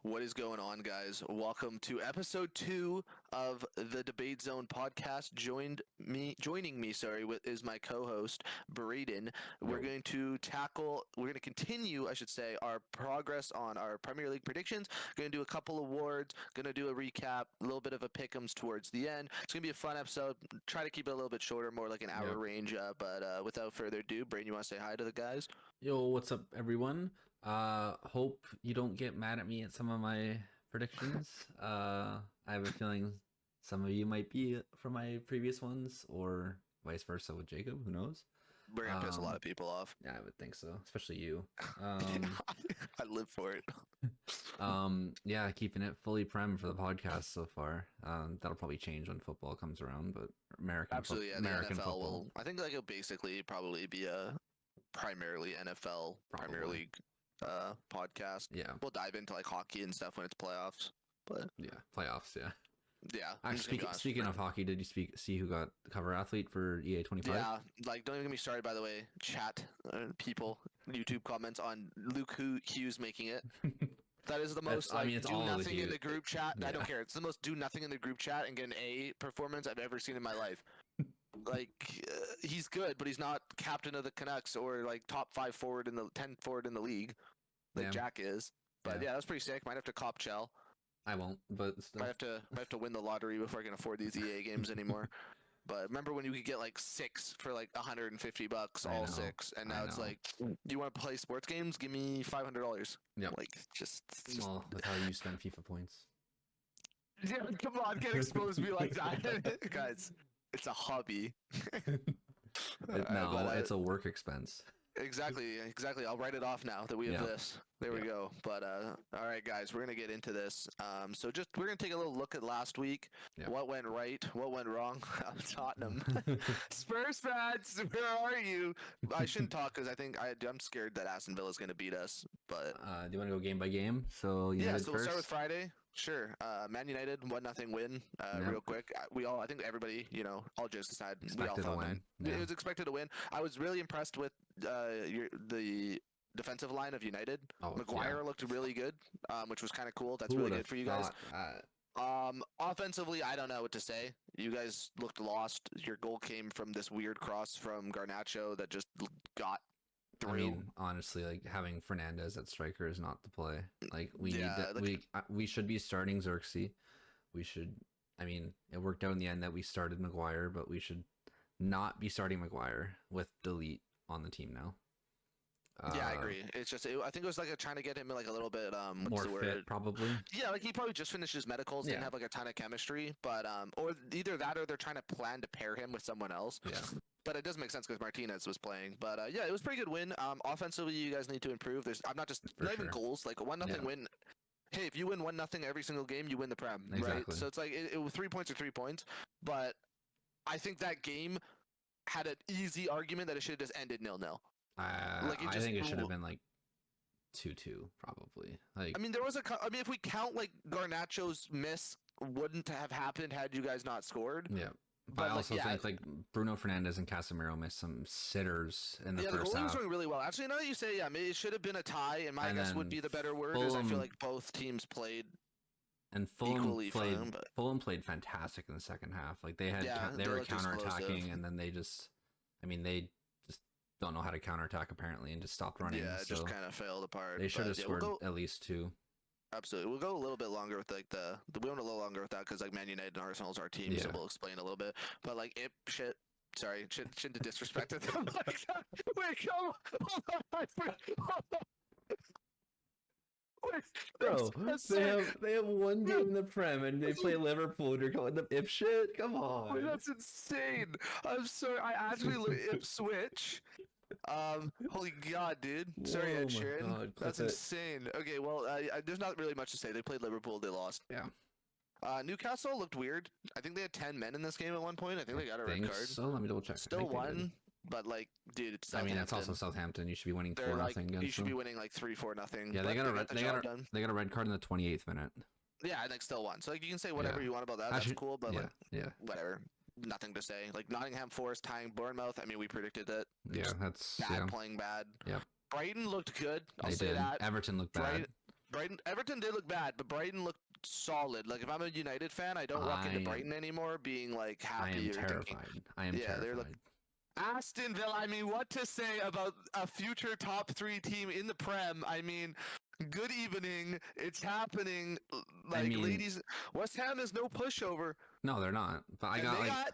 What is going on, guys? Welcome to episode 2 of the Debate Zone podcast. Joining me, is my co-host Brayden. We're going to continue, I should say, our progress on our Premier League predictions. Going to do a couple awards. Going to do a recap, a little bit of a pick'ems towards the end. It's going to be a fun episode. Try to keep it a little bit shorter, more like an hour range. But without further ado, Brayden, you want to say hi to the guys? Yo, what's up, everyone? Hope you don't get mad at me at some of my predictions. I have a feeling some of you might be from my previous ones, or vice versa with Jacob. Who knows? We're gonna piss a lot of people off. Yeah, I would think so, especially you. I live for it. Yeah, keeping it fully prem for the podcast so far. That'll probably change when football comes around, but Absolutely, yeah, American the NFL football. will. I think like it'll basically probably be a primarily NFL Premier Probably. League podcast. Yeah, We'll dive into like hockey and stuff when it's playoffs. But yeah, playoffs. Yeah. yeah, I'm just gonna be honest Speaking with of hockey, did you see who got cover athlete for EA 25? yeah, like don't even get me started. By the way, chat people, YouTube comments on Luke Hughes making it. That is the most like it's do all nothing in the group chat. I don't Yeah. care. It's the most do nothing in the group chat and get an A performance I've ever seen in my life. Like he's good, but he's not captain of the Canucks or like top 5 forward in the 10 forward in the league, like Yeah. Jack is. But yeah, that's pretty sick. Might have to cop Chell. I won't, but still. Might have to win the lottery before I can afford these EA games anymore. But remember when you could get like 6 for like $150, I all know. 6, and now I it's know. like, do you want to play sports games? Give me $500. Yep. Like just Well, that's how you spend FIFA points. yeah, come on, can't expose me like that, guys. It's a hobby. No, it's a work expense. Exactly. I'll write it off now that we have Yeah. this. There we go. But all right, guys, we're gonna get into this. So we're gonna take a little look at last week. Yeah. What went right? What went wrong? Tottenham. Spurs fans, where are you? I shouldn't talk because I'm scared that Aston Villa is gonna beat us. But Do you want to go game by game? So yeah, United so we'll start with first? Friday. Sure. Man United 1-0 win. Yeah. Real quick. I think everybody, all jokes aside, we all Expected to thought win. it Yeah. was expected to win. I was really impressed with the defensive line of United. Oh, Maguire looked really good, which was kind of cool. That's Who really would've good for you guys. thought that? Offensively, I don't know what to say. You guys looked lost. Your goal came from this weird cross from Garnacho that just got through. I mean, honestly, like having Fernandez at striker is not the play. Like we should be starting Xerxes. I mean, it worked out in the end that we started Maguire, but we should not be starting Maguire with Delete on the team now. Yeah, I agree. It's just I think it was like trying to get him like a little bit what's More the word? fit, probably. Yeah, like he probably just finished his medicals, didn't Yeah. have like a ton of chemistry, but or either that or they're trying to plan to pair him with someone else. Yeah. But it doesn't make sense because Martinez was playing. But yeah, it was a pretty good win. Offensively, you guys need to improve. Not even goals, like a 1-0 Yeah. win. Hey, if you win 1-0 every single game, you win the Prem, right? Exactly. So it's like it was 3 points or 3 points. But I think that game had an easy argument that it should have just ended 0-0. I think it should have been like 2-2 probably. Like I mean, if we count like Garnacho's miss wouldn't have happened had you guys not scored. yeah. But, I like, also yeah. think like Bruno Fernandes and Casemiro missed some sitters in the Yeah, the first goalie was half. doing really well. Actually, now that you say, yeah, maybe it should have been a tie, and my And guess then would be the better word is I feel Fulham- like both teams played. And Fulham equally played. fine, but- Fulham played fantastic in the second half. Like they had, Yeah, they they were looked explosive. counterattacking, and then they just don't know how to counterattack apparently, and just stopped running. Yeah, it so just kind of failed apart. they should have but, yeah, scored at least 2. Absolutely, we'll go a little bit longer with like we went a little longer with that because like Man United and Arsenal's our team, so Yeah. we'll explain a little bit. But like shouldn't have disrespected them like that. Wait, come on, hold on. Wait, Bro, that's they have one game in the Prem, and they play Liverpool. And you're calling them if shit. Come on. Wait, that's insane. I'm sorry. I actually looked Ipswich. Holy God, dude. Sorry, Oh Ed my Sheeran. God, clip That's it. insane. Okay, well, there's not really much to say. They played Liverpool. They lost. Yeah. Newcastle looked weird. I think they had 10 men in this game at one point. I think they got a red Think card. so. Let me double check. I Still think they did. won, but like, dude, it's I mean, that's Southampton. also Southampton. You should be winning They're 4-0 like, against you should them. be winning like 3-4 nothing. Yeah, but they got a red. the job done. They got a red card in the 28th minute. Yeah, and like still won. So like, you can say whatever Yeah. you want about that. Actually, That's cool, but yeah, like, yeah, whatever. Nothing to say. Like Nottingham Forest tying Bournemouth. I mean, we predicted that. yeah. That's Bad yeah. playing bad. Yep. Brighton looked good. I'll They say did. that. Everton looked bad. Everton did look bad, but Brighton looked solid. Like if I'm a United fan, I don't walk into Brighton anymore being like happy. I am or terrified. Thinking, I am terrified. They're like, Aston Villa. I mean, what to say about a future top 3 team in the Prem? I mean, good evening. It's happening. Like, ladies, West Ham is no pushover. No, they're not. But I got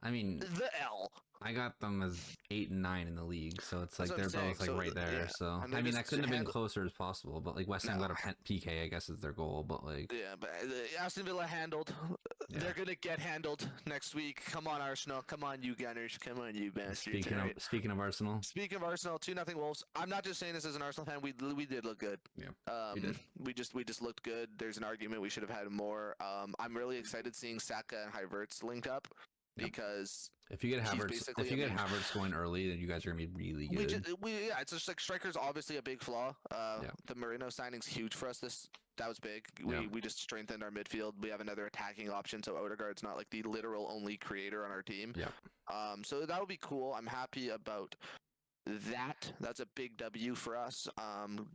the L. I got them as 8 and 9 in the league, so it's like they're both like right there. Yeah. So I mean, that couldn't have been closer as possible. But like West Ham got a PK, I guess is their goal. But like but Aston Villa handled. Yeah. They're gonna get handled next week. Come on, Arsenal. Come on, you Gunners. Come on, you bastards. Speaking of Arsenal. Speaking of Arsenal, 2-0 Wolves. I'm not just saying this as an Arsenal fan. We did look good. Yeah. We just looked good. There's an argument we should have had more. I'm really excited seeing Saka and Havertz linked up. Because if you get Havertz going early, then you guys are gonna be really good. It's just like striker's obviously a big flaw. The Moreno signing's huge for us. That was big. We just strengthened our midfield. We have another attacking option, so Odegaard's not like the literal only creator on our team. So that would be cool. I'm happy about that. That's a big W for us.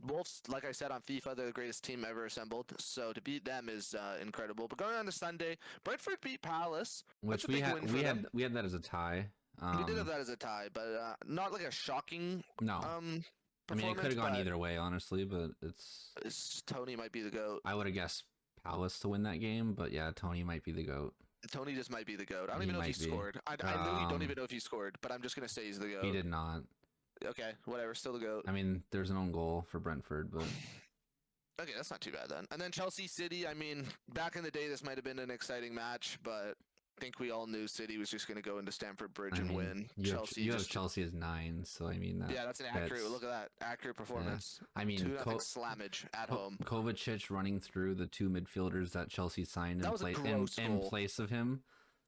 Wolves, like I said on FIFA, they're the greatest team ever assembled. So to beat them is incredible. But going on to Sunday, Brentford beat Palace, which we had that as a tie. We did have that as a tie, but not like a shocking. No. I mean, it could have gone either way, honestly. But it's Tony might be the GOAT. I would have guessed Palace to win that game, but yeah, Tony might be the GOAT. Tony just might be the GOAT. I don't even know if he scored. I literally don't even know if he scored, but I'm just gonna say he's the GOAT. He did not. Okay, whatever. Still the GOAT. I mean, there's an own goal for Brentford, but okay, that's not too bad then. And then Chelsea City. I mean, back in the day, this might have been an exciting match, but I think we all knew City was just going to go into Stamford Bridge and win. You have Chelsea as 9, so I mean that's an accurate. Look at that accurate performance. Yeah. I mean, 2-0 slammage at home. Kovacic running through the 2 midfielders that Chelsea signed in place of him.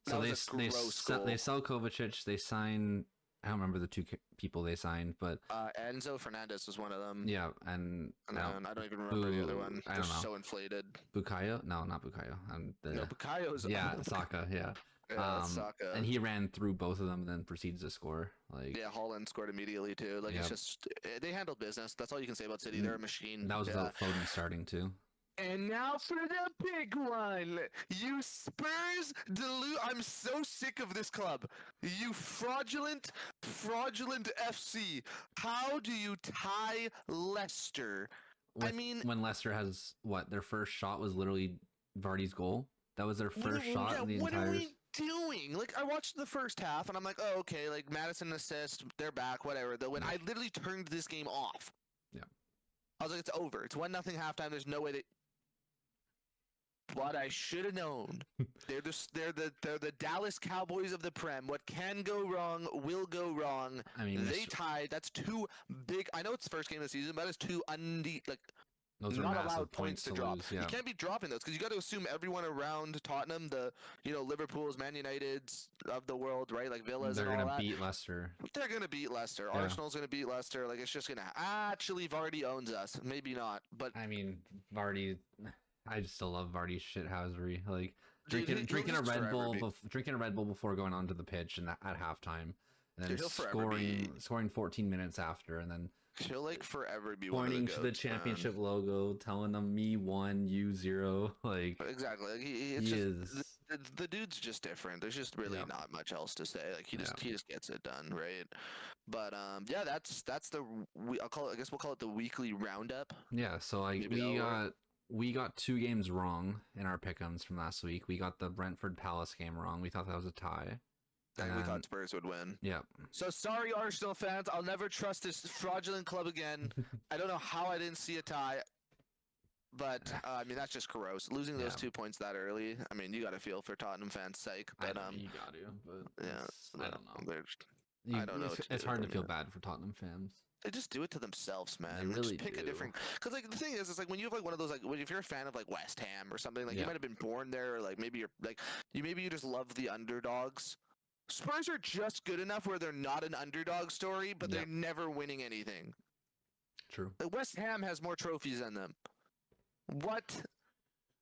So they sell Kovacic. They sign. I don't remember the 2 people they signed, but Enzo Fernandez was one of them. Yeah, and I don't even remember the other one. They're so inflated. Bukayo? No, not Bukayo. Bukayo's Saka. Yeah. Saka. And he ran through both of them and then proceeds to score. Holland scored immediately too. It's just they handled business. That's all you can say about City. They're a machine. That was without Foden starting too. And now for the big one. You Spurs I'm so sick of this club. You fraudulent FC. How do you tie Leicester? When Leicester has their first shot was literally Vardy's goal. That was their first shot in the entire. What are we doing? Like, I watched the first half and I'm like, oh, okay, like Madison assist, they're back, whatever. Though when I literally turned this game off. Yeah. I was like, it's over. It's 1-0 halftime. There's no way that. What I should have known. They're the Dallas Cowboys of the Prem. What can go wrong will go wrong. I mean, they tied. That's 2 big. I know it's the first game of the season, but it's 2 those not are allowed points to drop. Lose, yeah. You can't be dropping those because you got to assume everyone around Tottenham, Liverpool's, Man United's of the world, right? Like Villa's. They're gonna beat Leicester. They're gonna beat Leicester. Yeah. Arsenal's gonna beat Leicester. Like it's just gonna actually Vardy owns us. Maybe not, but I mean Vardy. I just still love Vardy's shithousery. Like drinking a Red Bull before going onto the pitch and at halftime, and then scoring 14 minutes after, and then he'll forever be pointing to the championship logo, telling them me 1, you 0. Like exactly. The dude's just different. There's just really not much else to say. Like he just gets it done, right? But that's I guess we'll call it the weekly roundup. Yeah. So we got 2 games wrong in our pick'ems from last week. We got the Brentford Palace game wrong. We thought that was a tie. And we thought Spurs would win. Yeah. So sorry, Arsenal fans. I'll never trust this fraudulent club again. I don't know how I didn't see a tie. But, that's just gross. Losing those 2 points that early, you got to feel for Tottenham fans' sake. But, you got to, but I don't know. I don't know. It's hard to feel bad for Tottenham fans. They just do it to themselves, man. They really just pick a different. Because the thing is, it's when you have one of those if you're a fan of West Ham or something, you might have been born there, or maybe you're you just love the underdogs. Spurs are just good enough where they're not an underdog story, but they're never winning anything. True. West Ham has more trophies than them. What?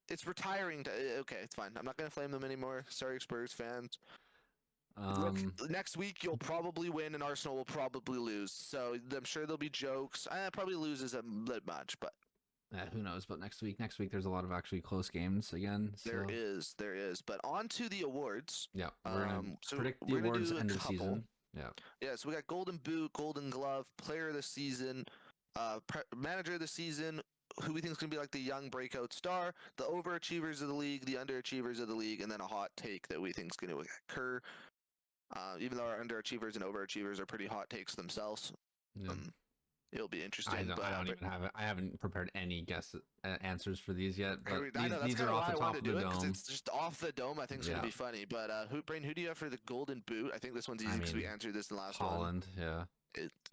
It's retiring. Okay, it's fine. I'm not gonna flame them anymore. Sorry, Spurs fans. Look, next week you'll probably win and Arsenal will probably lose. So I'm sure there'll be jokes. Probably loses a bit much, but Who knows? But next week, there's a lot of actually close games again. So. There is. But on to the awards. Yeah, we're gonna So predict the we're gonna awards do a end of couple. season. Yeah. Yeah, so we got Golden Boot, Golden Glove, Player of the Season, Manager of the Season, who we think is going to be like the young breakout star, the overachievers of the league, the underachievers of the league, and then a hot take that we think is going to occur. Even though our underachievers and overachievers are pretty hot takes themselves. Yeah. It'll be interesting. I don't even have it. I haven't prepared any answers for these yet. But these are off the top of the dome. It's just off the dome. I think it's going to be funny. But Brayden, who do you have for the Golden Boot? I think this one's easy because we answered this in the last Holland, one. Holland,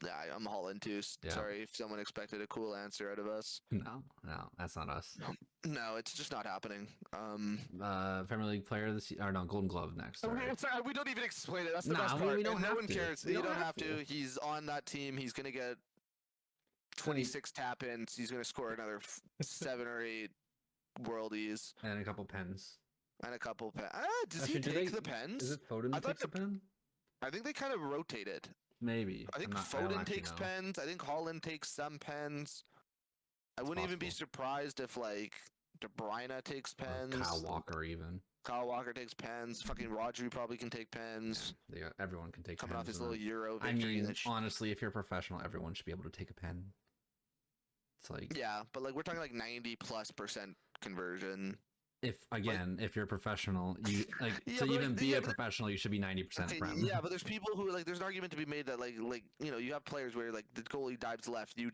yeah. I'm Holland too. Yeah. Sorry if someone expected a cool answer out of us. No, that's not us. No, it's just not happening. Premier League Player of the Season, or no, Golden Glove next. Sorry, we don't even explain it. That's the best part. No one cares. You don't have to. He's on that team. He's gonna get 26 tap-ins. He's gonna score another 7 or 8 worldies and a couple pens. Does he take the pens? Is it Foden that takes a pen? I think they kind of rotated. Maybe. I think Foden takes pens. I think Holland takes some pens. I wouldn't even be surprised if like De Bruyne takes pens. Or Kyle Walker even. Kyle Walker takes pens. Fucking Rodri probably can take pens. Yeah, everyone can take coming pens. Off his little Euro victory. I mean, honestly, if you're a professional, everyone should be able to take a pen. It's like but like we're talking like 90+% conversion. If you're a professional, you like to even be a professional, you should be 90% prem. Yeah, but there's people who like there's an argument to be made that like you have players where like the goalie dives left, you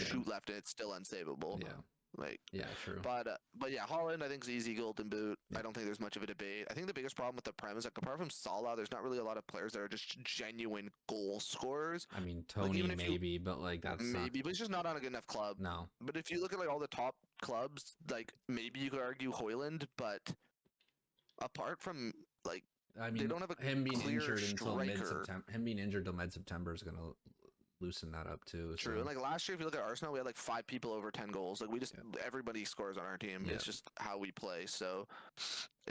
shoot left, and it's still unsavable. Yeah. True. But yeah, Holland I think is easy Golden Boot. Yeah. I don't think there's much of a debate. I think the biggest problem with the Prem is like apart from Salah, there's not really a lot of players that are just genuine goal scorers. I mean, Tony like, maybe, but like that's maybe, but he's just not on a good enough club. No. But if you look at like all the top clubs, like maybe you could argue Højlund, but apart from like, I mean, they don't have a him being injured striker. until mid-September. Him being injured till mid-September is gonna loosen that up too. True. So. And like last year, if you look at Arsenal, we had like 5 people over 10 goals. Like we just everybody scores on our team. It's just how we play. So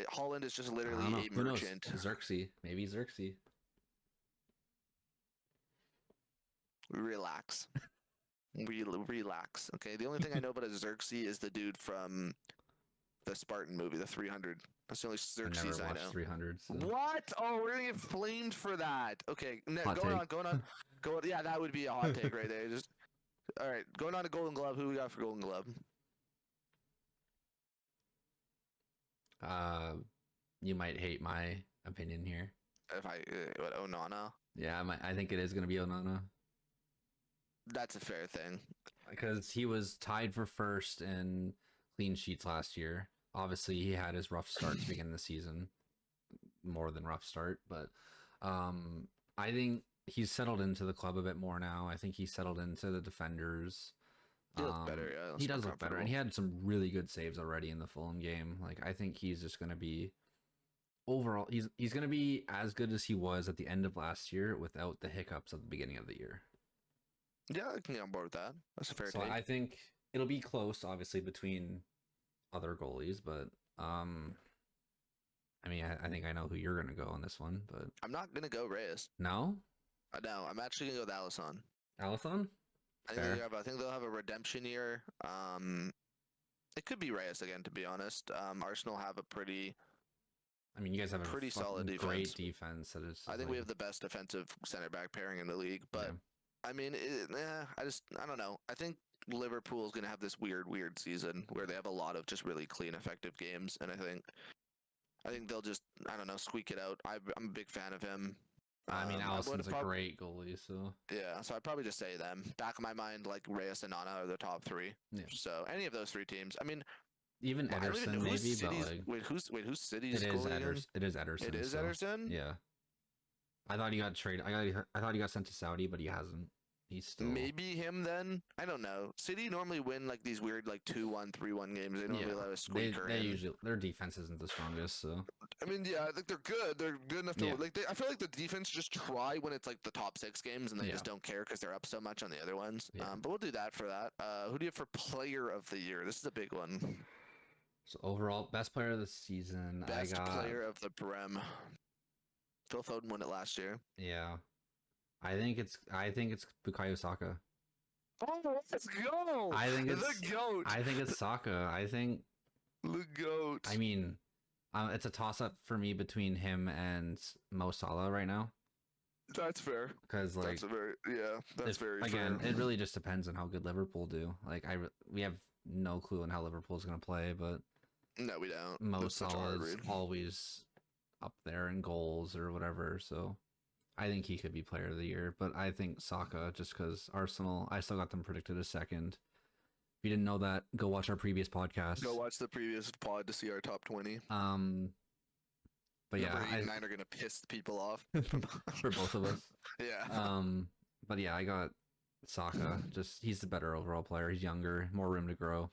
Holland is just literally a merchant. Xerxes, maybe Xerxes. Relax. Relax. Okay. The only thing I know about a Xerxes is the dude from the Spartan movie, the 300. That's the only Xerxes I know. 300. So. What? Oh, we're gonna get flamed for that. Okay. Going on. Yeah, that would be a hot take right there. Just all right. Going on to Golden Glove. Who we got for Golden Glove? You might hate my opinion here. If Onana? Yeah, I think it is gonna be Onana. That's a fair thing. Because he was tied for first in clean sheets last year. Obviously, he had his rough start to begin the season. More than rough start, but I think he's settled into the club a bit more now. I think he's settled into the defenders. He looks better, yeah. He does look better, and he had some really good saves already in the Fulham game. Like I think he's just going to be overall. He's going to be as good as he was at the end of last year without the hiccups at the beginning of the year. Yeah, I can get on board with that. That's a fair take. I think it'll be close, obviously, between other goalies, but I mean, I think I know who you're gonna go on this one, but I'm not gonna go Reyes. No, no, I'm actually gonna go with Alisson. Alisson? I think they'll have a redemption year. It could be Reyes again, to be honest. Arsenal have a pretty. I mean, you guys have a pretty solid defense. Great defense. That is. I think we have the best defensive center back pairing in the league, but I mean, I don't know. I think Liverpool is gonna have this weird season where they have a lot of just really clean, effective games, and I think they'll just, I don't know, squeak it out. I'm a big fan of him. I mean, Alisson's a great goalie, so... Yeah, so I'd probably just say them. Back of my mind, like, Reyes and Nana are the top 3. Yeah. So, any of those 3 teams. I mean... Even Ederson, maybe, but like... Wait, who's City's goalie? It is Ederson. It is Ederson? Yeah. I thought he got traded. I thought he got sent to Saudi, but he hasn't. He's still... Maybe him then? I don't know. City normally win like these weird like 2-1, 3-1 games. They don't really let a squeaker they usually, their defense isn't the strongest, so... I mean, yeah, I think they're good. They're good enough to... Like, I feel like the defense just try when it's like the top 6 games and they just don't care because they're up so much on the other ones. Yeah. But we'll do that for that. Who do you have for player of the year? This is a big one. So overall, best player of the season, best player of the Prem. Phil Foden won it last year. Yeah. I think it's Bukayo Saka. Oh, let's go! The goat. I think it's Saka. I think the goat. I mean, it's a toss up for me between him and Mo Salah right now. That's fair. Because like that's very again, fair. it really just depends on how good Liverpool do. Like we have no clue on how Liverpool's gonna play, but no, we don't. Mo Salah's always up there in goals or whatever. So I think he could be player of the year, but I think Saka just because Arsenal. I still got them predicted a second. If you didn't know that, go watch our previous podcast. Go watch the previous pod to see our top 20. But yeah, Number 8 and 9 are gonna piss people off for both of us. Yeah. But yeah, I got Saka. Just he's the better overall player. He's younger, more room to grow.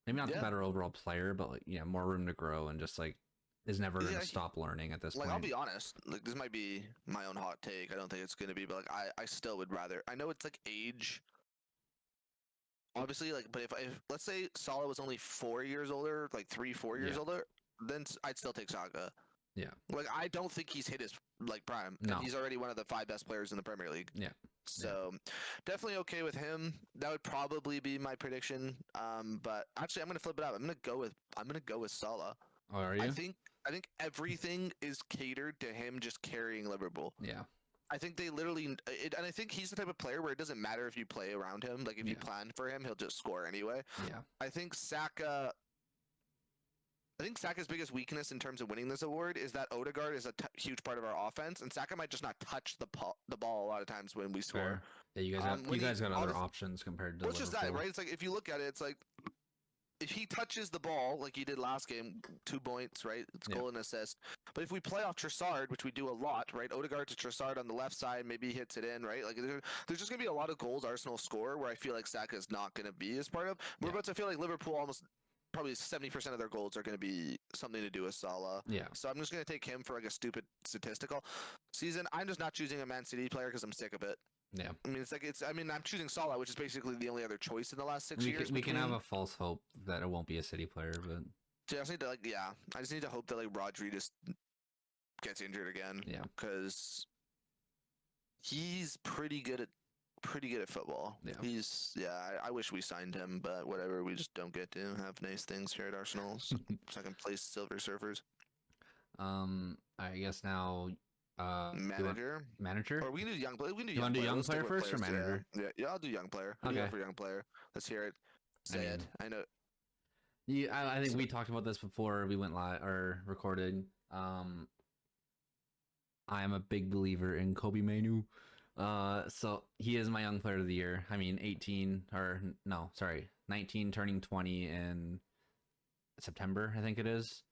Maybe not the better overall player, but like more room to grow and just like is never gonna stop learning at this point. I'll be honest, like this might be my own hot take. I don't think it's gonna be, but like I still would rather. I know it's like age. Obviously, like, but if let's say Salah was only 4 years older, like 3-4 years older, then I'd still take Saka. Yeah. Like I don't think he's hit his like prime. No. He's already one of the 5 best players in the Premier League. Yeah. So definitely okay with him. That would probably be my prediction. But actually I'm gonna flip it out. I'm gonna go with Salah. Oh, are you? I think everything is catered to him just carrying Liverpool. Yeah. I think they literally, and I think he's the type of player where it doesn't matter if you play around him. Like if you plan for him, he'll just score anyway. Yeah. I think Saka's biggest weakness in terms of winning this award is that Odegaard is a huge part of our offense, and Saka might just not touch the ball a lot of times when we score. Fair. Yeah, you guys got other options compared to. Which is that, right? It's like if you look at it, it's like if he touches the ball like he did last game, 2 points, right? It's goal and assist. But if we play off Trossard, which we do a lot, right? Odegaard to Trossard on the left side, maybe he hits it in, right? Like there's just gonna be a lot of goals Arsenal score where I feel like Saka is not gonna be as part of. We're about to feel like Liverpool almost. Probably 70% of their goals are going to be something to do with Salah. Yeah. So I'm just going to take him for like a stupid statistical season. I'm just not choosing a Man City player because I'm sick of it. Yeah. I mean, I'm choosing Salah, which is basically the only other choice in the last 6 years. We can have a false hope that it won't be a City player, but I just need to I just need to hope that like Rodri just gets injured again. Yeah. Because he's pretty good at football. Yeah. I wish we signed him, but whatever, we just don't get to have nice things here at Arsenal. So second place Silver Surfers. I guess now manager? Or we can do young player. You want to do young player first or manager? Yeah, I'll do young player. Okay. For young player. Let's hear it. Say it. I know. Yeah, I think we talked about this before we went live or recorded. I am a big believer in Kobe Mainu. So he is my young player of the year. I mean, 19 turning 20 in September, I think it is.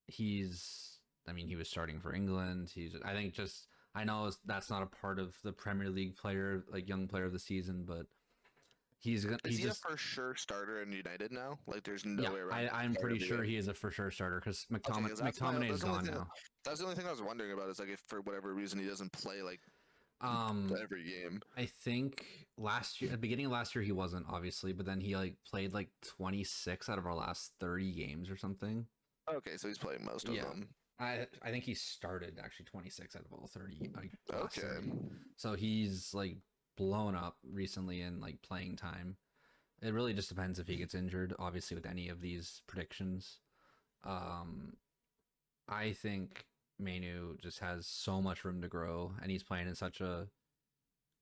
He was starting for England. I know that's not a part of the Premier League player, like young player of the season, but is he a for sure starter in United now? Like, there's no way around. I'm pretty sure he is a for sure starter because McTominay is gone now. That's the only thing I was wondering about. Is like if for whatever reason he doesn't play like every game. I think at the beginning of last year he wasn't, obviously, but then he like played like 26 out of our last 30 games or something. Okay, so he's playing most of them. I think he started actually 26 out of all 30. Okay. 30. So he's like blown up recently in like playing time. It really just depends if he gets injured, obviously, with any of these predictions. I think Mainu just has so much room to grow, and he's playing in such a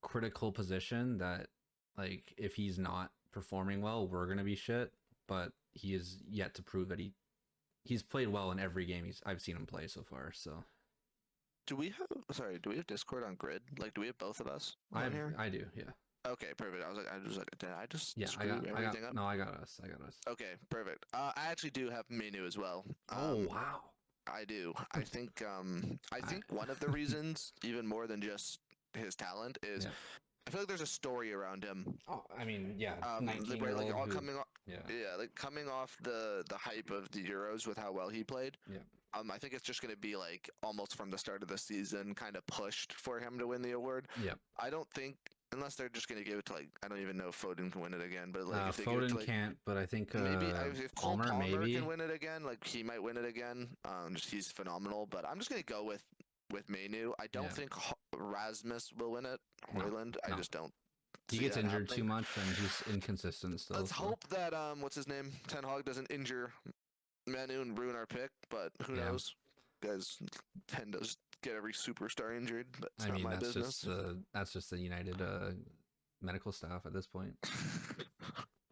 critical position that like if he's not performing well, we're gonna be shit. But he is yet to prove that he's played well in every game I've seen him play so far. So do we have Discord on Grid? Like, do we have both of us on here? I do, yeah. Okay, perfect. Did I just I got up? No, I got us. Okay, perfect. I actually do have Mainu as well. Oh wow. I do. I think one of the reasons, even more than just his talent, is I feel like there's a story around him. Oh, I mean, yeah. Coming off the hype of the Euros with how well he played. Yeah. I think it's just going to be like almost from the start of the season, kind of pushed for him to win the award. Yeah. I don't think. Unless they're just going to give it to like I don't even know if Foden can win it again, but like if they Foden give it to, like, can't. But I think maybe if Palmer maybe can win it again, like he might win it again. He's phenomenal, but I'm just going to go with Mainu. I don't think Rasmus will win it. Højlund. I just don't He gets injured too much, and he's inconsistent still. Let's hope that what's his name, Ten Hag doesn't injure Manu and ruin our pick. But who knows? Guys tend to just get every superstar injured. That's not my business. That's just the United medical staff at this point.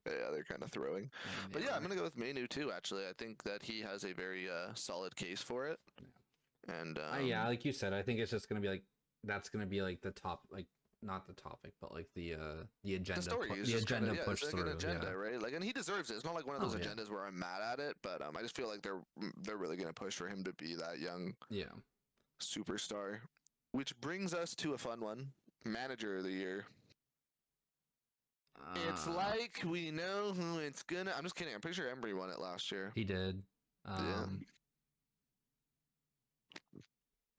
Yeah, they're kind of throwing. But yeah, I'm gonna go with Manu too. Actually, I think that he has a very solid case for it. Yeah. And yeah, like you said, I think it's just gonna be like that's gonna be like the top, like not the topic, but like the agenda, the story the agenda kinda, push it's like through, an agenda, right? Like, and he deserves it. It's not like one of those agendas where I'm mad at it, but I just feel like they're really gonna push for him to be that young, superstar. Which brings us to a fun one: Manager of the Year. It's like we know who it's gonna. I'm just kidding. I'm pretty sure Emery won it last year. He did. Yeah.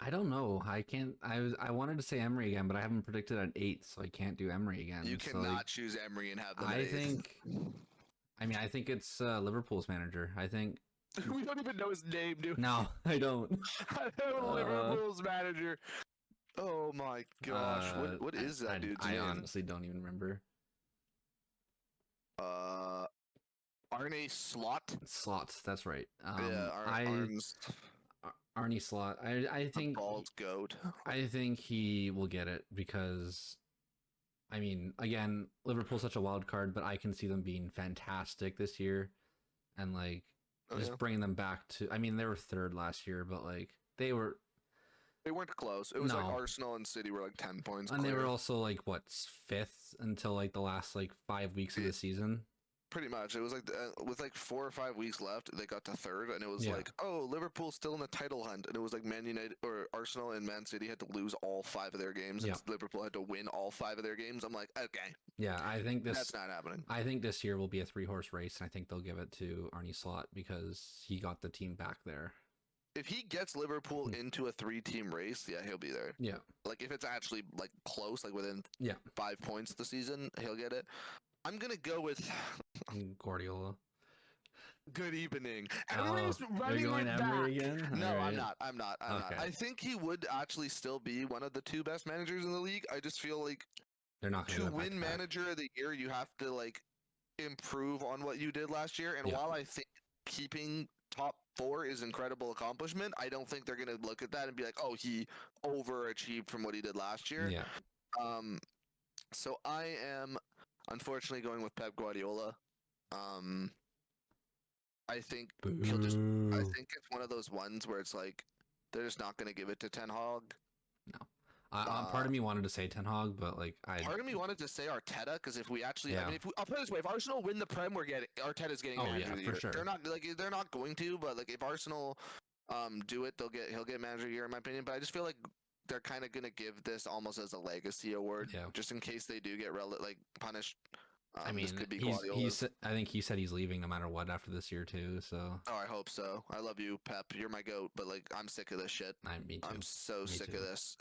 I don't know. I can't. I wanted to say Emery again, but I haven't predicted an 8th, so I can't do Emery again. You cannot choose Emery and have them. I think it's Liverpool's manager. I think we don't even know his name, dude. No, I don't. I know Liverpool's manager. Oh my gosh, what is that dude's name? I honestly don't even remember. Arne Slot. Slots, that's right. Arne Slot. I think bald goat. I think he will get it because, I mean, again, Liverpool's such a wild card, but I can see them being fantastic this year, and like bringing them back to. I mean, they were 3rd last year, but like they weren't close. It was like Arsenal and City were like 10 points, and they were also like 5th until like the last like 5 weeks of the season. Pretty much, it was like with like 4 or 5 weeks left, they got to 3rd, and it was like, oh, Liverpool's still in the title hunt, and it was like Man United or Arsenal and Man City had to lose all 5 of their games, and Liverpool had to win all 5 of their games. I'm like, okay, I think that's not happening. I think this year will be a 3-horse race, and I think they'll give it to Arne Slot because he got the team back there. If he gets Liverpool into a 3-team race, he'll be there. Yeah, like if it's actually like close, like within 5 points the season, he'll get it. I'm gonna go with Guardiola. Good evening. Everybody's running going Emery again? No, right. I'm not. I think he would actually still be one of the 2 best managers in the league. I just feel like they're not to win Manager of the Year, you have to like improve on what you did last year. And while I think keeping top 4 is incredible accomplishment, I don't think they're gonna look at that and be like, oh, he overachieved from what he did last year. Yeah. So I am unfortunately going with Pep Guardiola. I think he'll just. I think it's one of those ones where it's like they're just not going to give it to Ten Hag. No, part of me wanted to say Ten Hag, but like part of me wanted to say Arteta because if we actually, I mean, I'll put it this way: if Arsenal win the Prem, we're getting Arteta's getting manager of the year. Sure. They're not going to, but like if Arsenal do it, he'll get manager of the year in my opinion. But I just feel like they're kind of going to give this almost as a legacy award, just in case they do get punished. I mean, this could be I think he said he's leaving no matter what after this year too. So. Oh, I hope so. I love you, Pep. You're my goat, but like I'm sick of this shit. Me too. I'm so sick of this.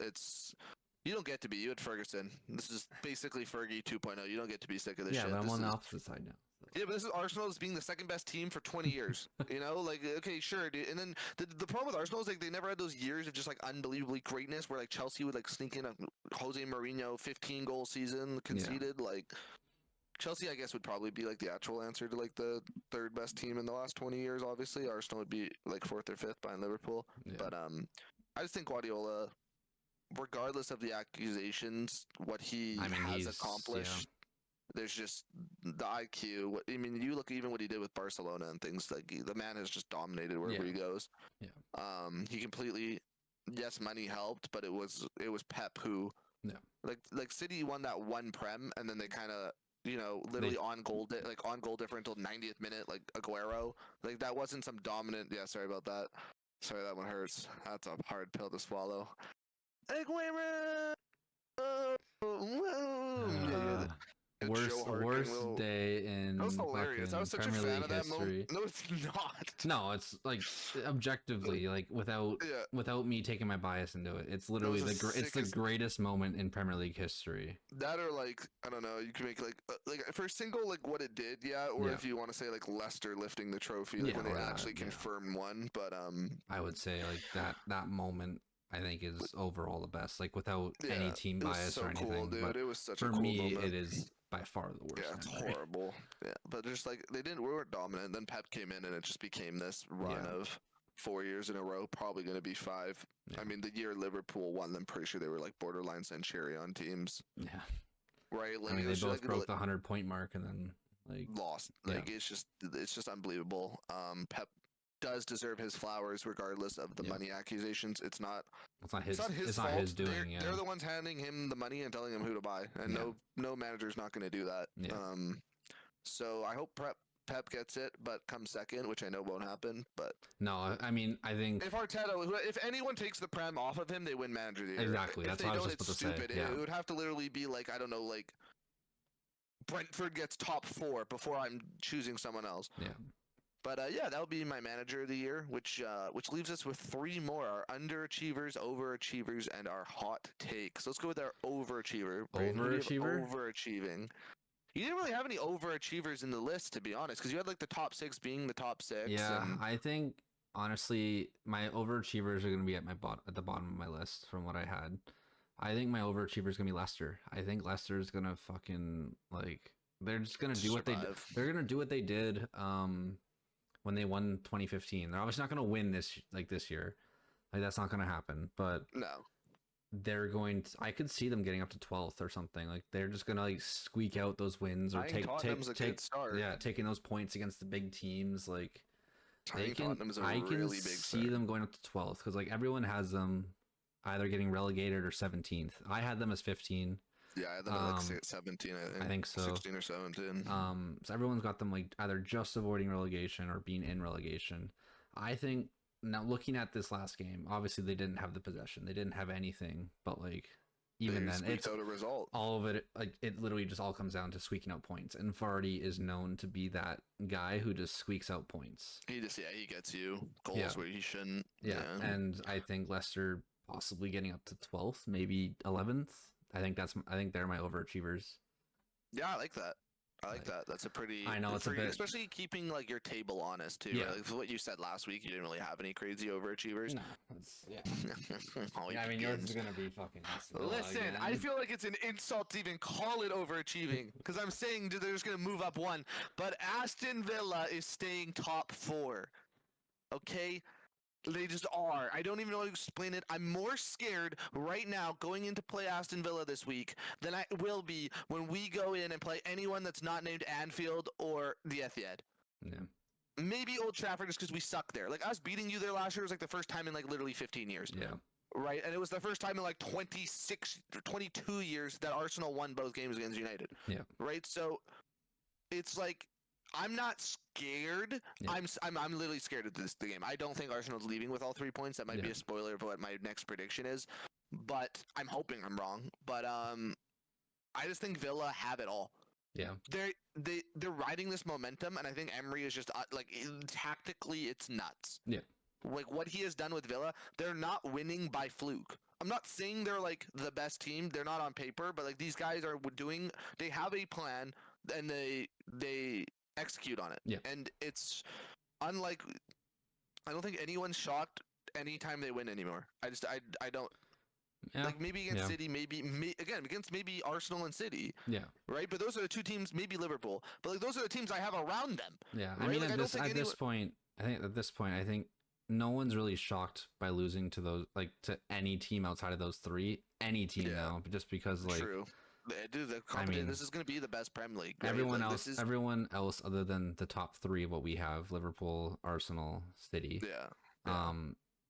You don't get to be. You at Ferguson. This is basically Fergie 2.0. You don't get to be sick of this shit. Yeah, but I'm on the opposite side now. Yeah, but this is Arsenal as being the 2nd best team for 20 years. You know, like, okay, sure, dude. And then the problem with Arsenal is like they never had those years of just like unbelievably greatness where like Chelsea would like sneak in a Jose Mourinho 15-goal season conceded. Like Chelsea, I guess, would probably be like the actual answer to like the 3rd best team in the last 20 years. Obviously, Arsenal would be like 4th or 5th behind Liverpool. Yeah. But I just think Guardiola, regardless of the accusations, what he has accomplished. There's just the IQ. I mean, you look even what he did with Barcelona and things. Like the man has just dominated wherever he goes. Yeah. He completely. Yes, money helped, but it was Pep who. Yeah. Like City won that 1 Prem, and then they kind of literally on goal differential 90th minute like Aguero. Like that wasn't some dominant. Yeah, sorry about that. Sorry, that one hurts. That's a hard pill to swallow. Aguero. Worst day in that was hilarious. I was such a fan of that moment. No, it's not. No, it's like objectively, like without me taking my bias into it. It's literally the greatest moment in Premier League history. That or like I don't know. You can make like for a single like what it did, or if you want to say like Leicester lifting the trophy, like when they actually confirmed one. But I would say like that moment. I think is overall the best. Like without any team it was bias so or anything. cool, dude. But It was such for a cool me, moment. it is by far the worst. Yeah, it's memory. horrible. Yeah, but just like we weren't dominant. Then Pep came in, and it just became this run of 4 years in a row, probably going to be 5. Yeah. I mean, the year Liverpool won, I'm pretty sure they were like borderline Centurion teams. Yeah. Right. Like, I mean, they both like, broke the 100-point mark and then like lost. Like it's just unbelievable. Pep does deserve his flowers regardless of the money accusations. It's not his fault. Doing. They're the ones handing him the money and telling him who to buy, and no manager's not going to do that. Yeah. So I hope Pep gets it, but come second, which I know won't happen. But no, I mean, I think if Arteta, if anyone takes the prem off of him, they win manager of the year. Exactly. That's what I was just about to say. It would have to literally be like, I don't know, like Brentford gets top 4 before I'm choosing someone else. Yeah. But that would be my manager of the year, which leaves us with 3 more: our underachievers, overachievers, and our hot takes. Let's go with our overachiever. Overachieving. You didn't really have any overachievers in the list, to be honest, because you had like the top 6 being the top 6. Yeah, I think honestly, my overachievers are going to be at the bottom of my list from what I had. I think my overachiever is going to be Leicester. I think Leicester is going to fucking they're just going to do what they're going to do what they did when they won 2015. They're obviously not going to win this year. Like that's not going to happen, but no. They're going to, I could see them getting up to 12th or something. Like they're just gonna like squeak out those wins or taking those points against the big teams. Like I can see them going up to 12th because like everyone has them either getting relegated or 17th. I had them as 15. Yeah, I had them at like 17. I think so. 16 or 17. So everyone's got them like either just avoiding relegation or being in relegation. I think. Now, looking at this last game, obviously they didn't have the possession. They didn't have anything, but like even then, it's out a result. All of it. Like it literally just all comes down to squeaking out points. And Vardy is known to be that guy who just squeaks out points. He gets you goals where he shouldn't. Yeah, and I think Leicester possibly getting up to 12th, maybe 11th. I think they're my overachievers. Yeah, I like that. That's a pretty. I know it's a bit, especially keeping like your table honest too. Yeah. Right? Like, what you said last week, you didn't really have any crazy overachievers. No, I mean yours is gonna be fucking. Listen, I feel like it's an insult to even call it overachieving because I'm saying they're just gonna move up 1, but Aston Villa is staying top 4. Okay. They just are. I don't even know how to explain it. I'm more scared right now going into play Aston Villa this week than I will be when we go in and play anyone that's not named Anfield or the Etihad. Yeah. Maybe Old Trafford just because we suck there. Like us beating you there last year was like the first time in like literally 15 years. Yeah. Right? And it was the first time in like 22 years that Arsenal won both games against United. Yeah. Right? So it's like I'm not scared. Yeah. I'm literally scared of the game. I don't think Arsenal's leaving with all 3 points. That might be a spoiler of what my next prediction is, but I'm hoping I'm wrong. But I just think Villa have it all. Yeah, they're riding this momentum, and I think Emery is just tactically it's nuts. Yeah, like what he has done with Villa, they're not winning by fluke. I'm not saying they're like the best team. They're not on paper, but like these guys are doing. They have a plan, and they execute on it. Yeah. And it's unlike I don't think anyone's shocked anytime they win anymore. I don't like maybe against City, maybe against maybe Arsenal and City. Yeah. Right? But those are the 2 teams, maybe Liverpool. But like those are the teams I have around them. Yeah. Right? I mean at this point, I think no one's really shocked by losing to those to any team outside of those 3. Any team now, just because like True. Dude, this is going to be the best Prem League. Right? Everyone else other than the top 3 of what we have, Liverpool, Arsenal, City. Yeah.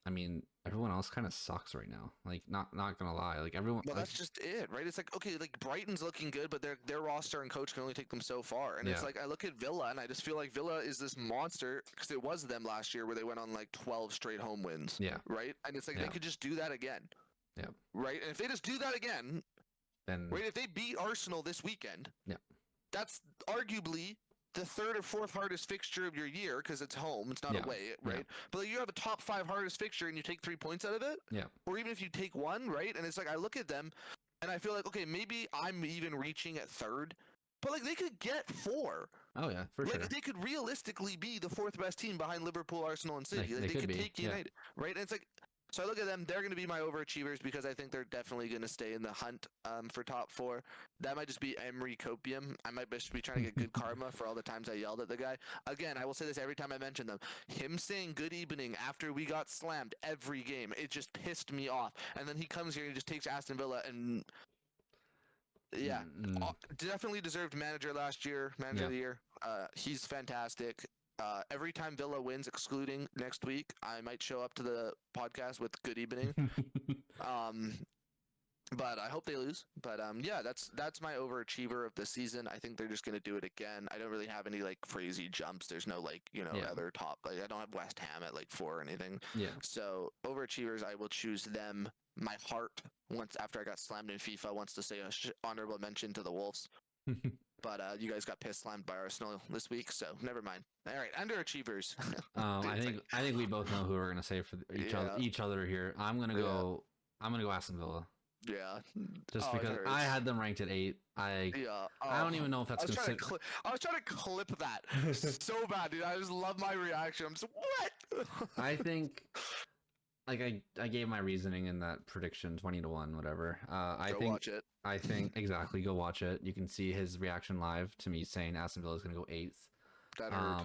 I mean, everyone else kind of sucks right now. Like, not gonna lie, like everyone. Well, that's just it, right? It's like okay, like Brighton's looking good, but their roster and coach can only take them so far. And it's like I look at Villa, and I just feel like Villa is this monster because it was them last year where they went on like 12 straight home wins. Yeah. Right. And it's like they could just do that again. Yeah. Right. And if they just do that again. Then, right, if they beat Arsenal this weekend, that's arguably the 3rd or 4th hardest fixture of your year because it's home, it's not away, right? Yeah. But like, you have a top 5 hardest fixture and you take 3 points out of it, or even if you take 1, right? And it's like I look at them and I feel like okay, maybe I'm even reaching at 3rd, but like they could get 4. Oh yeah, for sure. They could realistically be the 4th best team behind Liverpool, Arsenal, and City. They could take United, right? And it's like. So I look at them, they're going to be my overachievers because I think they're definitely going to stay in the hunt for top 4. That might just be Emery Copium. I might just be trying to get good karma for all the times I yelled at the guy. Again, I will say this every time I mention them. Him saying good evening after we got slammed every game, it just pissed me off. And then he comes here and he just takes Aston Villa and... Yeah, definitely deserved manager last year, manager of the year. He's fantastic. Every time Villa wins, excluding next week, I might show up to the podcast with good evening. But I hope they lose. But yeah, that's my overachiever of the season. I think they're just gonna do it again. I don't really have any like crazy jumps. There's no like other top, like I don't have West Ham at like 4 or anything. Yeah. So overachievers, I will choose them. My heart, once after I got slammed in FIFA, wants to say a honorable mention to the Wolves. But you guys got piss slammed by Arsenal this week, so never mind. All right, underachievers. Dude, I think we both know who we're gonna say for each other here. I'm gonna go Aston Villa. Yeah. Just because I had them ranked at 8. I don't even know if that's considered. I was trying to clip that so bad, dude. I just love my reaction. I'm just what? I think. Like I gave my reasoning in that prediction 20-1, whatever. Watch it. I think exactly. Go watch it. You can see his reaction live to me saying Aston Villa is going to go 8th. That hurt.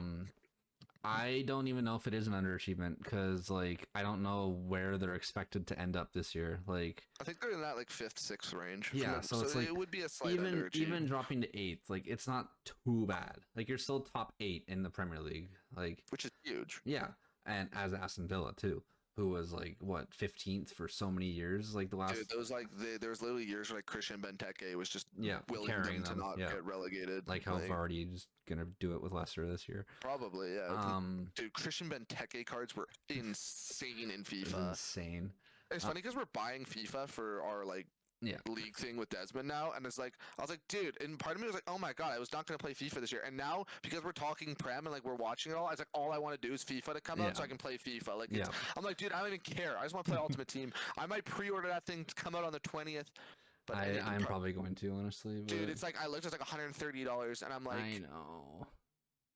I don't even know if it is an underachievement because like I don't know where they're expected to end up this year. Like I think they're in that like 5th, 6th range. Yeah, so it's like it would be a slight even dropping to 8th. Like it's not too bad. Like you're still top 8 in the Premier League. Like which is huge. Yeah, and as Aston Villa too. Who was like what 15th for so many years, like the last. Dude, there was literally years where like Christian Benteke was just willing them to not get relegated. Like how Vardy just gonna do it with Leicester this year? Probably, yeah. Dude, Christian Benteke cards were insane in FIFA. Insane. It's funny because we're buying FIFA for our like league thing with Desmond now, and it's like I was like, dude, and part of me was like, oh my god, I was not gonna play FIFA this year, and now because we're talking Prem and like we're watching it all, I was like, all I want to do is FIFA to come out so I can play FIFA. Like, I'm like, dude, I don't even care. I just want to play Ultimate Team. I might pre-order that thing to come out on the 20th. But I'm probably going to, honestly. But... Dude, it's like I looked, it's like $130, and I'm like, I know.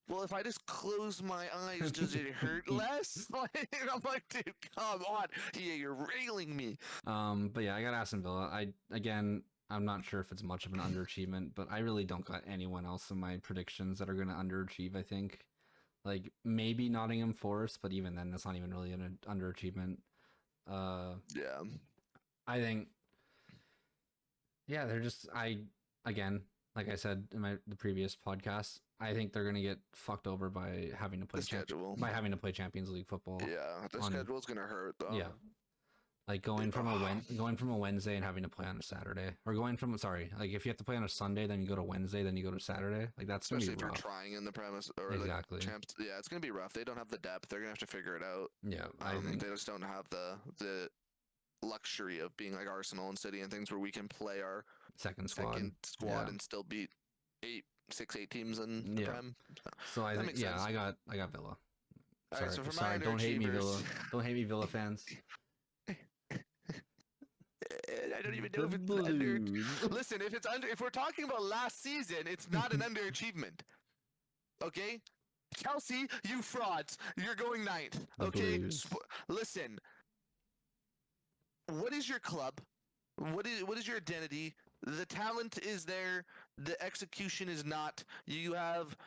Well, if I just close my eyes, does it hurt less? Like, I'm like, dude, come on. Yeah, you're railing me. But yeah, I got Aston Villa. I'm not sure if it's much of an underachievement, but I really don't got anyone else in my predictions that are going to underachieve, I think. Like, maybe Nottingham Forest, but even then, that's not even really an underachievement. Yeah. I think... Yeah, they're just... Again, like I said in the previous podcast, I think they're gonna get fucked over by having to play Champions League football. Yeah, the schedule's gonna hurt though. Yeah, like going from a Wednesday and having to play on a Saturday, or like if you have to play on a Sunday, then you go to Wednesday, then you go to Saturday. Like that's especially gonna be rough. If you're trying in the premise or exactly. Like yeah, it's gonna be rough. They don't have the depth. They're gonna have to figure it out. Yeah, I think they just don't have the luxury of being like Arsenal and City and things where we can play our second squad and still beat 6-8 teams in the Prem. So I think I got Villa. Sorry, right, so for sorry, don't hate me, Villa. Don't hate me, Villa fans. I don't even know if it's under. Listen, if we're talking about last season, it's not an underachievement. Okay, Chelsea, you frauds. You're going 9th. Okay, listen. What is your club? What is your identity? The talent is there. The execution is not. You have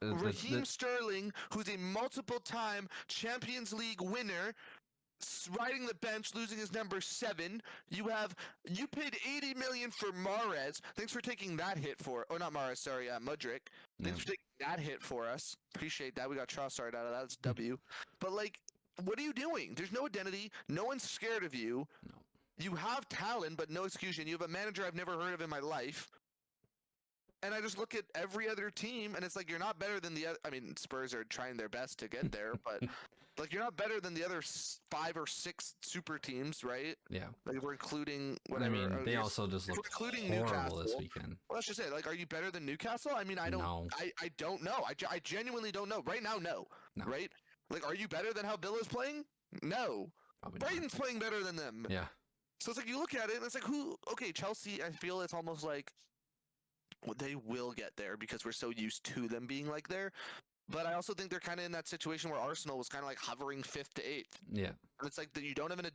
Raheem Sterling, who's a multiple-time Champions League winner, riding the bench, losing his number 7. You paid $80 million for Mahrez. Thanks for taking that hit for. Oh, not Mahrez. Sorry, Mudryk. Thanks for taking that hit for us. Appreciate that. We got Trossard out of that. It's W. But like, what are you doing? There's no identity. No one's scared of you. No. You have talent, but no execution. You have a manager I've never heard of in my life. And I just look at every other team, and it's like you're not better than the other. I mean, Spurs are trying their best to get there, but like you're not better than the other 5 or 6 super teams, right? Yeah. Like we're including whatever. I mean, they also just look horrible Newcastle this weekend. Well, let's just say, like, are you better than Newcastle? I mean, I don't know. I don't know. I genuinely don't know. Right now, no. Right? Like, are you better than how Villa's playing? No. Brayden's playing better than them. Yeah. So it's like you look at it, and it's like, okay, Chelsea, I feel it's almost like they will get there because we're so used to them being like there. But I also think they're kind of in that situation where Arsenal was kind of like hovering 5th to 8th. Yeah. And it's like that you don't have an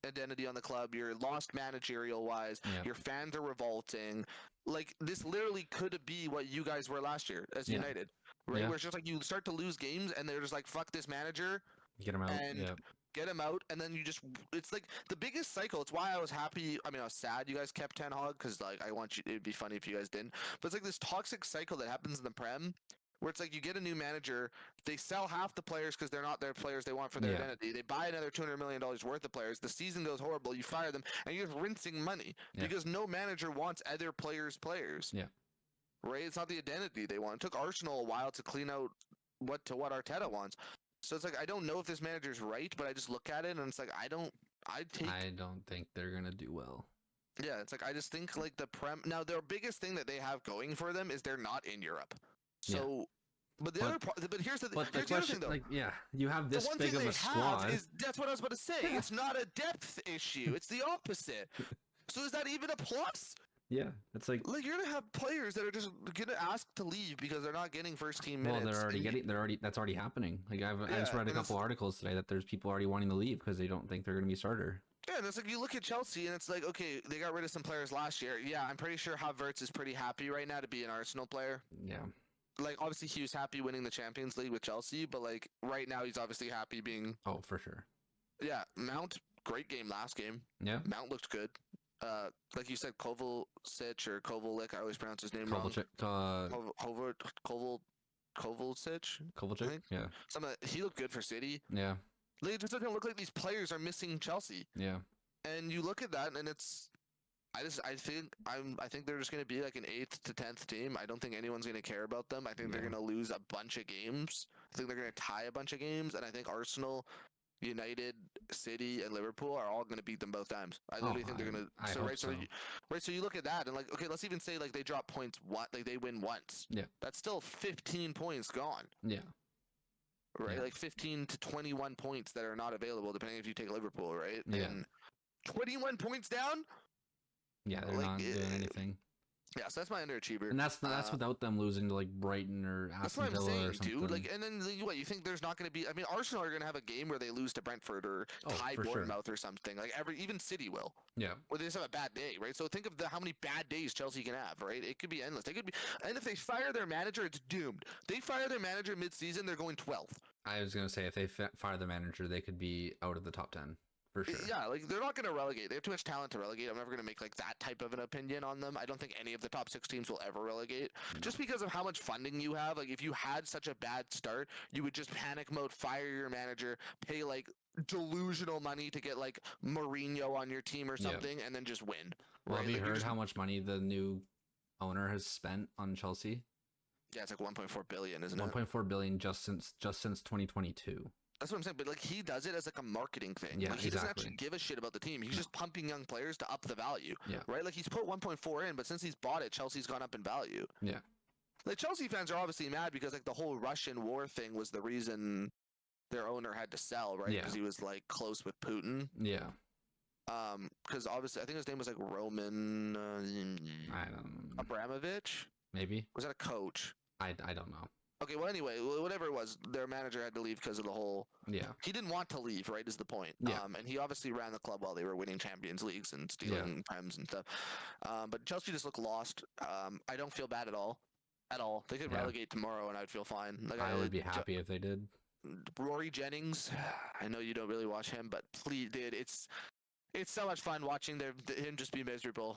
identity on the club. You're lost managerial wise. Yeah. Your fans are revolting. Like this literally could be what you guys were last year as United, right? Yeah. Where it's just like you start to lose games and they're just like, fuck this manager. Get him out. And get him out, and then you just, it's like the biggest cycle. It's why I was happy. I mean, I was sad you guys kept Ten Hag, because like I want you, it'd be funny if you guys didn't. But it's like this toxic cycle that happens in the Prem, where it's like you get a new manager, they sell half the players because they're not their players they want for their identity. They buy another $200 million worth of players. The season goes horrible. You fire them, and you're just rinsing money because no manager wants other players' players. Yeah. Right? It's not the identity they want. It took Arsenal a while to clean out what Arteta wants. So it's like I don't know if this manager's right, but I just look at it and it's like I don't think they're gonna do well. Yeah, it's like I just think like the Prem. Now their biggest thing that they have going for them is they're not in Europe. So, but the other part. But here's the question, other thing though. Like, you have this big of a squad. That's what I was about to say. It's not a depth issue. It's the opposite. So is that even a plus? Yeah, it's like you're gonna have players that are just gonna ask to leave because they're not getting first team minutes. Well, that's already happening. Like I just read a couple articles today that there's people already wanting to leave because they don't think they're gonna be starter. Yeah, and it's like you look at Chelsea and it's like, okay, they got rid of some players last year. Yeah, I'm pretty sure Havertz is pretty happy right now to be an Arsenal player. Yeah. Like obviously he was happy winning the Champions League with Chelsea, but like right now he's obviously happy being. Oh, for sure. Yeah, Mount, great game last game. Yeah. Mount looked good. Like you said, Kovacic or Kovacic, I always pronounce his name Kovacic, wrong. Kovacic. Kovacic, yeah. He looked good for City. Yeah. Like, it just doesn't look like these players are missing Chelsea. Yeah. And you look at that, and it's, I think they're just going to be like an 8th to 10th team. I don't think anyone's going to care about them. I think they're going to lose a bunch of games. I think they're going to tie a bunch of games, and I think Arsenal, United, City, and Liverpool are all going to beat them both times. I literally think they're going to. So you look at that and like, okay, let's even say like they drop points. Like they win once. Yeah. That's still 15 points gone. Yeah. Right, like 15 to 21 points that are not available, depending if you take Liverpool, right? Yeah. And 21 points down. Yeah, they're not doing anything. Yeah, so that's my underachiever. And that's without them losing to like Brighton or Aston Villa or something. Dude. Like, and then what you think there's not going to be? I mean, Arsenal are going to have a game where they lose to Brentford or tie Bournemouth or something. Like even City will. Yeah. Or they just have a bad day, right? So think of how many bad days Chelsea can have, right? It could be endless. They could be, and if they fire their manager, it's doomed. They fire their manager mid-season, they're going 12th. I was going to say if they fire the manager, they could be out of the top 10. For sure. Yeah, like they're not going to relegate. They have too much talent to relegate. I'm never going to make like that type of an opinion on them. I don't think any of the top 6 teams will ever relegate, just because of how much funding you have. Like if you had such a bad start, you would just panic mode, fire your manager, pay like delusional money to get like Mourinho on your team or something, and then just win. Well, have you heard how much money the new owner has spent on Chelsea? Yeah, it's like 1.4 billion, isn't it? 1.4 billion just since 2022. That's what I'm saying, but like he does it as like a marketing thing. Yeah, like, he doesn't actually give a shit about the team. He's just pumping young players to up the value. Yeah. Right? Like he's put 1.4 in, but since he's bought it, Chelsea's gone up in value. Yeah. Like Chelsea fans are obviously mad because like the whole Russian war thing was the reason their owner had to sell, right? Because he was like close with Putin. Yeah. Because obviously I think his name was like Roman I don't know. Abramovich. Maybe. Was that a coach? I don't know. Okay, well, anyway, whatever it was, their manager had to leave because of the whole... Yeah. He didn't want to leave, right, is the point. Yeah. And he obviously ran the club while they were winning Champions Leagues and stealing Prems and stuff. But Chelsea just looked lost. I don't feel bad at all. At all. They could relegate tomorrow and I'd feel fine. Like I would be happy if they did. Rory Jennings, I know you don't really watch him, but please, dude, it's so much fun watching him just be miserable.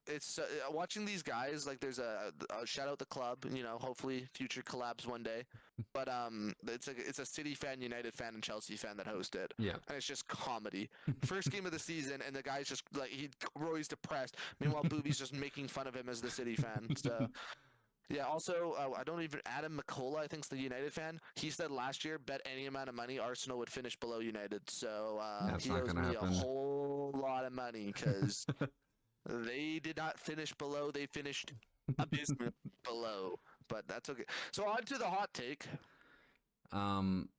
It's watching these guys. Like there's a shout out the club. You know, hopefully future collabs one day. But it's a City fan, United fan, and Chelsea fan that host it. Yeah, and it's just comedy. First game of the season, and the guy's just like Roy's depressed. Meanwhile, Booby's just making fun of him as the City fan. So. Yeah, also, Adam McCullough, I think, is the United fan. He said last year, bet any amount of money, Arsenal would finish below United. So he owes me a whole lot of money because they did not finish below. They finished abysmally below. But that's okay. So on to the hot take. It's kind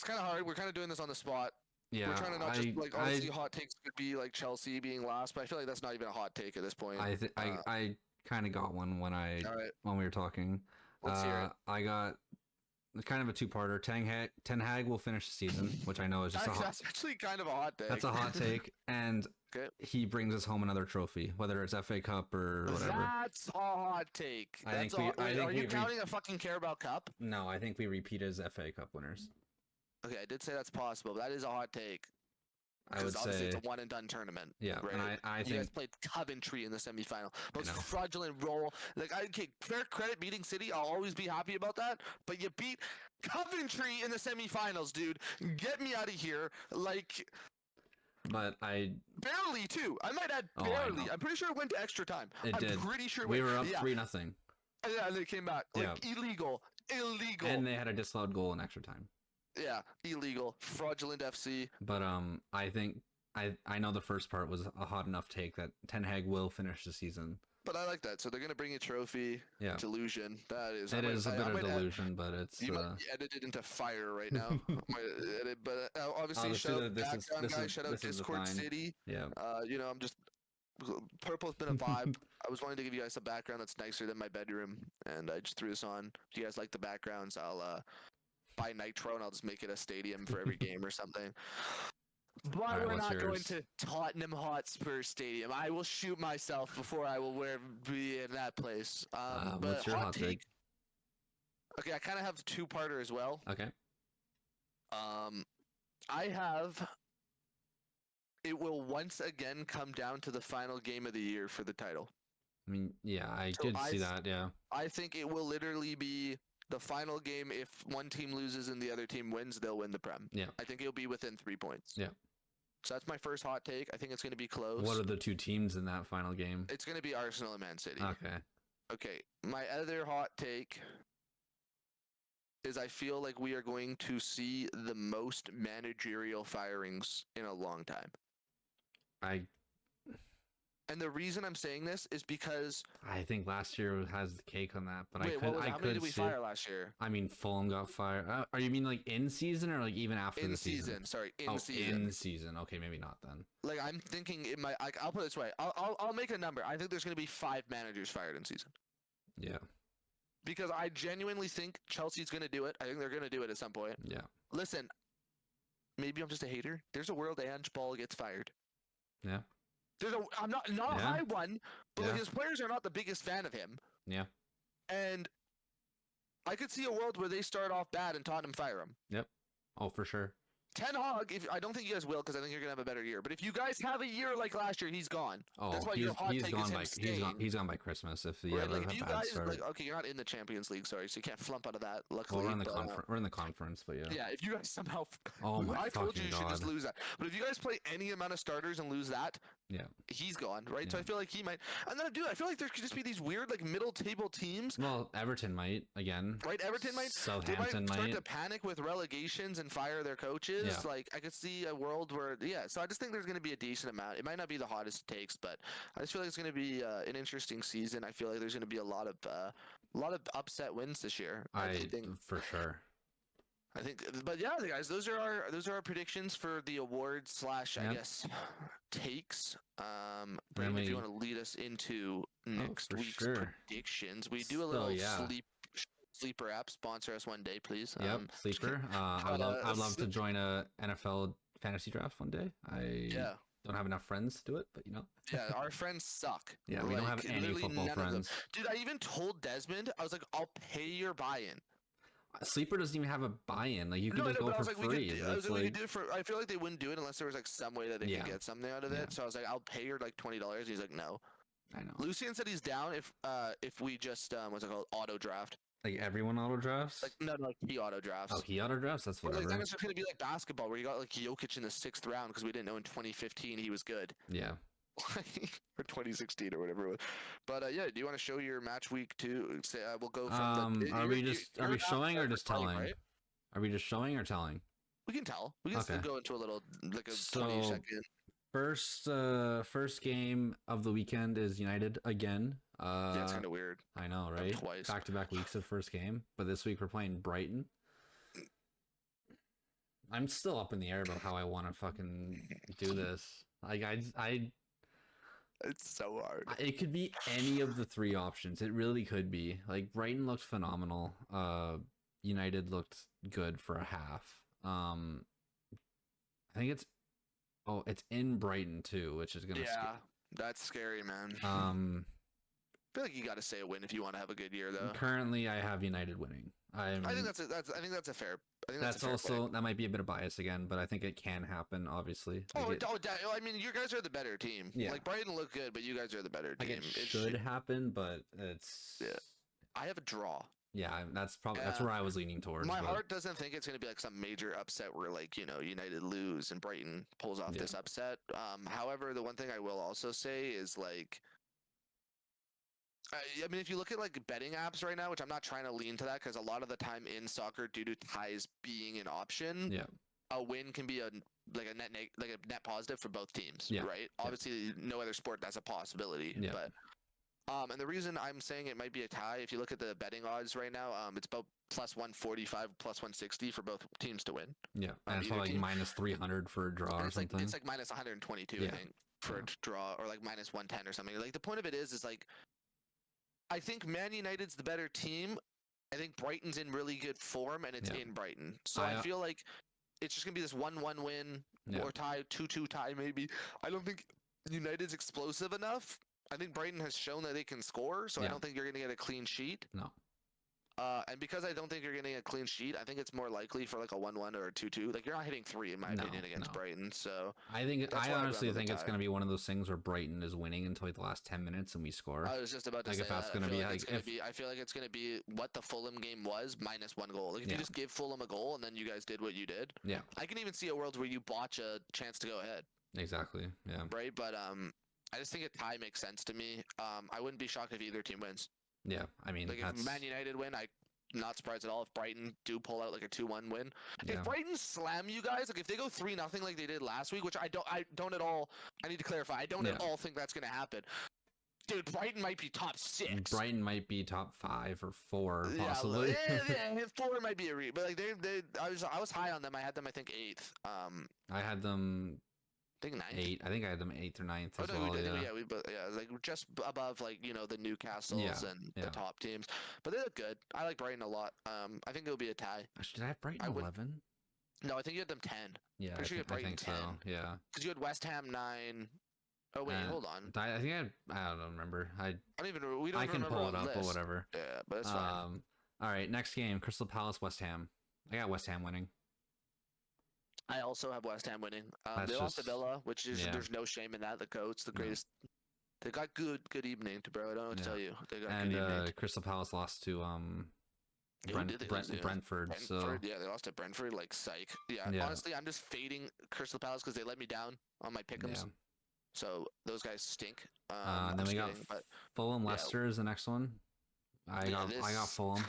of hard. We're kind of doing this on the spot. Yeah, we're trying to not just like obviously hot takes could be like Chelsea being last, but I feel like that's not even a hot take at this point. I kind of got one when we were talking. Let's hear it. I got kind of a two-parter. Ten Hag will finish the season, which I know is just that's actually kind of a hot take. That's a hot take, and okay. he brings us home another trophy, whether it's FA Cup or whatever. That's a hot take. I think are you counting a fucking Carabao Cup? No, I think we repeat as FA Cup winners. Okay, I did say that's possible, but that is a hot take. I would obviously say it's a one and done tournament. Yeah, right? and I think you guys played Coventry in the semifinal. Most fraudulent role. Like, fair credit beating City. I'll always be happy about that. But you beat Coventry in the semifinals, dude. Get me out of here. Like, but I barely too. I might add barely. I'm pretty sure it went to extra time. I'm pretty sure we were up 3-0. Yeah, and they came back. Like illegal. And they had a disallowed goal in extra time. Yeah, illegal, fraudulent FC. But I think I know the first part was a hot enough take that Ten Hag will finish the season. But I like that. So they're gonna bring a trophy. Yeah. Delusion. That is. It is a bit of delusion, but it's. You might edit it into fire right now. But obviously, shout out background guy. Shout out Discord City. Yeah. I'm just. Purple's been a vibe. I was wanting to give you guys a background that's nicer than my bedroom, and I just threw this on. If you guys like the backgrounds, I'll buy Nitro and I'll just make it a stadium for every game or something. But we're not going to Tottenham Hotspur Stadium. I will shoot myself before I will be in that place. What's your hot take? Okay, I kind of have a two-parter as well. Okay. I have. It will once again come down to the final game of the year for the title. I mean, yeah, I did see that. Yeah. I think it will literally be the final game. If one team loses and the other team wins, they'll win the Prem. Yeah. I think it'll be within 3 points. Yeah. So that's my first hot take. I think it's going to be close. What are the two teams in that final game? It's going to be Arsenal and Man City. Okay. My other hot take is I feel like we are going to see the most managerial firings in a long time. And the reason I'm saying this is because I think last year has the cake on that, but how many did we fire last year? I mean, Fulham got fired. Are you mean like in season or like even after the season? Sorry, in season. In season. Okay, maybe not then. Like I'm thinking it might. I'll put it this way. I'll make a number. I think there's going to be 5 managers fired in season. Yeah. Because I genuinely think Chelsea's going to do it. I think they're going to do it at some point. Yeah. Listen, maybe I'm just a hater. There's a world Ange Ball gets fired. Yeah. I'm not a high one, but like his players are not the biggest fan of him. Yeah. And I could see a world where they start off bad and Tottenham fire him. Yep. Oh, for sure. Ten Hag, I don't think you guys will because I think you're gonna have a better year. But if you guys have a year like last year, he's gone. Oh, that's why he's gone by Christmas. If the if you guys okay, you're not in the Champions League, sorry, so you can't flump out of that. Luckily, we're in the conference, but yeah. Yeah, if you guys somehow, I told you should just lose that. But if you guys play any amount of starters and lose that, he's gone, right? Yeah. So I feel like he might. And then, dude, I feel like there could just be these weird like middle table teams. Well, Everton might again. Right, Everton might. Southampton might start to panic with relegations and fire their coaches. Yeah. Like I could see a world where so I just think there's going to be a decent amount. It might not be the hottest it takes, but I just feel like it's going to be an interesting season. I feel like there's going to be a lot of upset wins this year. I think for sure. I think, but yeah, guys, those are our predictions for the awards / I guess takes. Brayden, if you want to lead us into next week's predictions, we do a little Sleeper app. Sponsor us one day, please. Yep, Sleeper. I'd love to join a NFL fantasy draft one day. I don't have enough friends to do it, but Yeah, our friends suck. Yeah, we don't have any football friends. Dude, I even told Desmond, I was like, I'll pay your buy-in. Sleeper doesn't even have a buy-in. Like you can just go for free. We could do it for. I feel like they wouldn't do it unless there was like some way that they could get something out of it. So I was like, I'll pay her like $20. He's like, no. I know. Lucian said he's down if we just what's it called, auto draft. Like everyone auto drafts? Like no, like he auto drafts. Oh, he auto drafts. That's whatever. Like, then it's just gonna be like basketball, where you got like Jokic in the 6th round because we didn't know in 2015 he was good. Yeah. Or 2016 or whatever it was. But do you want to show your match week 2? Say we'll go from are we showing or just telling? Right? Are we just showing or telling? We can tell. We can still go into a little 20-second. First game of the weekend is United again. It's kind of weird. I know, right? Twice. Back-to-back weeks of first game, but this week we're playing Brighton. I'm still up in the air about how I want to fucking do this. Like it's so hard. It could be any of the 3 options. It really could be. Like Brighton looked phenomenal. United looked good for a half. I think it's in Brighton too, which is gonna that's scary, man. I feel like you got to say a win if you want to have a good year, though. Currently, I have United winning. I think that's a fair. I think that's also pick. That might be a bit of bias again, but I think it can happen. Obviously. I mean, you guys are the better team. Yeah. Like Brighton looked good, but you guys are the better team. Like it should happen, but it's. Yeah. I have a draw. Yeah, that's probably that's where I was leaning towards. My heart doesn't think it's going to be like some major upset where like United lose and Brighton pulls off this upset. However, the one thing I will also say is like. I mean, if you look at like betting apps right now, which I'm not trying to lean to that because a lot of the time in soccer, due to ties being an option, a win can be a net positive for both teams, right? Obviously, no other sport that's a possibility, but and the reason I'm saying it might be a tie, if you look at the betting odds right now, it's about plus 145, plus 160 for both teams to win. Yeah, and it's probably like minus 300 for a draw or something. It's like minus 122, I think, for a draw, or like minus 110 or something. Like the point of it is like. I think Man United's the better team. I think Brighton's in really good form, and it's in Brighton. So I feel like it's just going to be this 1-1 win or tie, 2-2 tie maybe. I don't think United's explosive enough. I think Brighton has shown that they can score, so I don't think you're going to get a clean sheet. No. And because I don't think you're getting a clean sheet, I think it's more likely for like a 1-1 or a 2-2. Like you're not hitting 3 in my opinion against Brighton. So I honestly think it's going to be one of those things where Brighton is winning until like the last 10 minutes and we score. I was just about to say if that's going to be like I feel like it's going to be what the Fulham game was minus 1 goal. Like if you just give Fulham a goal and then you guys did what you did. Yeah. I can even see a world where you botch a chance to go ahead. Exactly. Yeah. Right, but I just think a tie makes sense to me. I wouldn't be shocked if either team wins. Yeah, I mean, like if Man United win, I'm not surprised at all if Brighton do pull out like a 2-1 win. If Brighton slam you guys, like if they go 3-0 like they did last week, which I don't at all. I need to clarify. I don't at all think that's going to happen. Dude, Brighton might be top 6. Brighton might be top 5 or 4, possibly. Yeah, 4 might be a read, but like I was high on them. I had them, I think 8th. I had them. I think 9th. 8. I think I had them 8th or 9th as well. Like just above like the Newcastles and the top teams. But they look good. I like Brighton a lot. I think it'll be a tie. Did I have Brighton 11? No, I think you had them 10. Yeah, I think 10. So. Yeah. Because you had West Ham 9. Oh wait, hold on. I think I don't remember. I don't even. We don't. I can pull it up or whatever. Yeah, but it's fine. All right, next game: Crystal Palace, West Ham. I got West Ham winning. I also have West Ham winning. They lost to Villa, which is there's no shame in that. The goats, the greatest. They got good evening to bro. I don't know what to tell you. They got good evening. Crystal Palace lost to Brentford. So yeah, they lost to Brentford. Like psych. Yeah. Honestly, I'm just fading Crystal Palace because they let me down on my pick'ems. Yeah. So those guys stink. And then we got Fulham. Leicester is the next one. I got Fulham.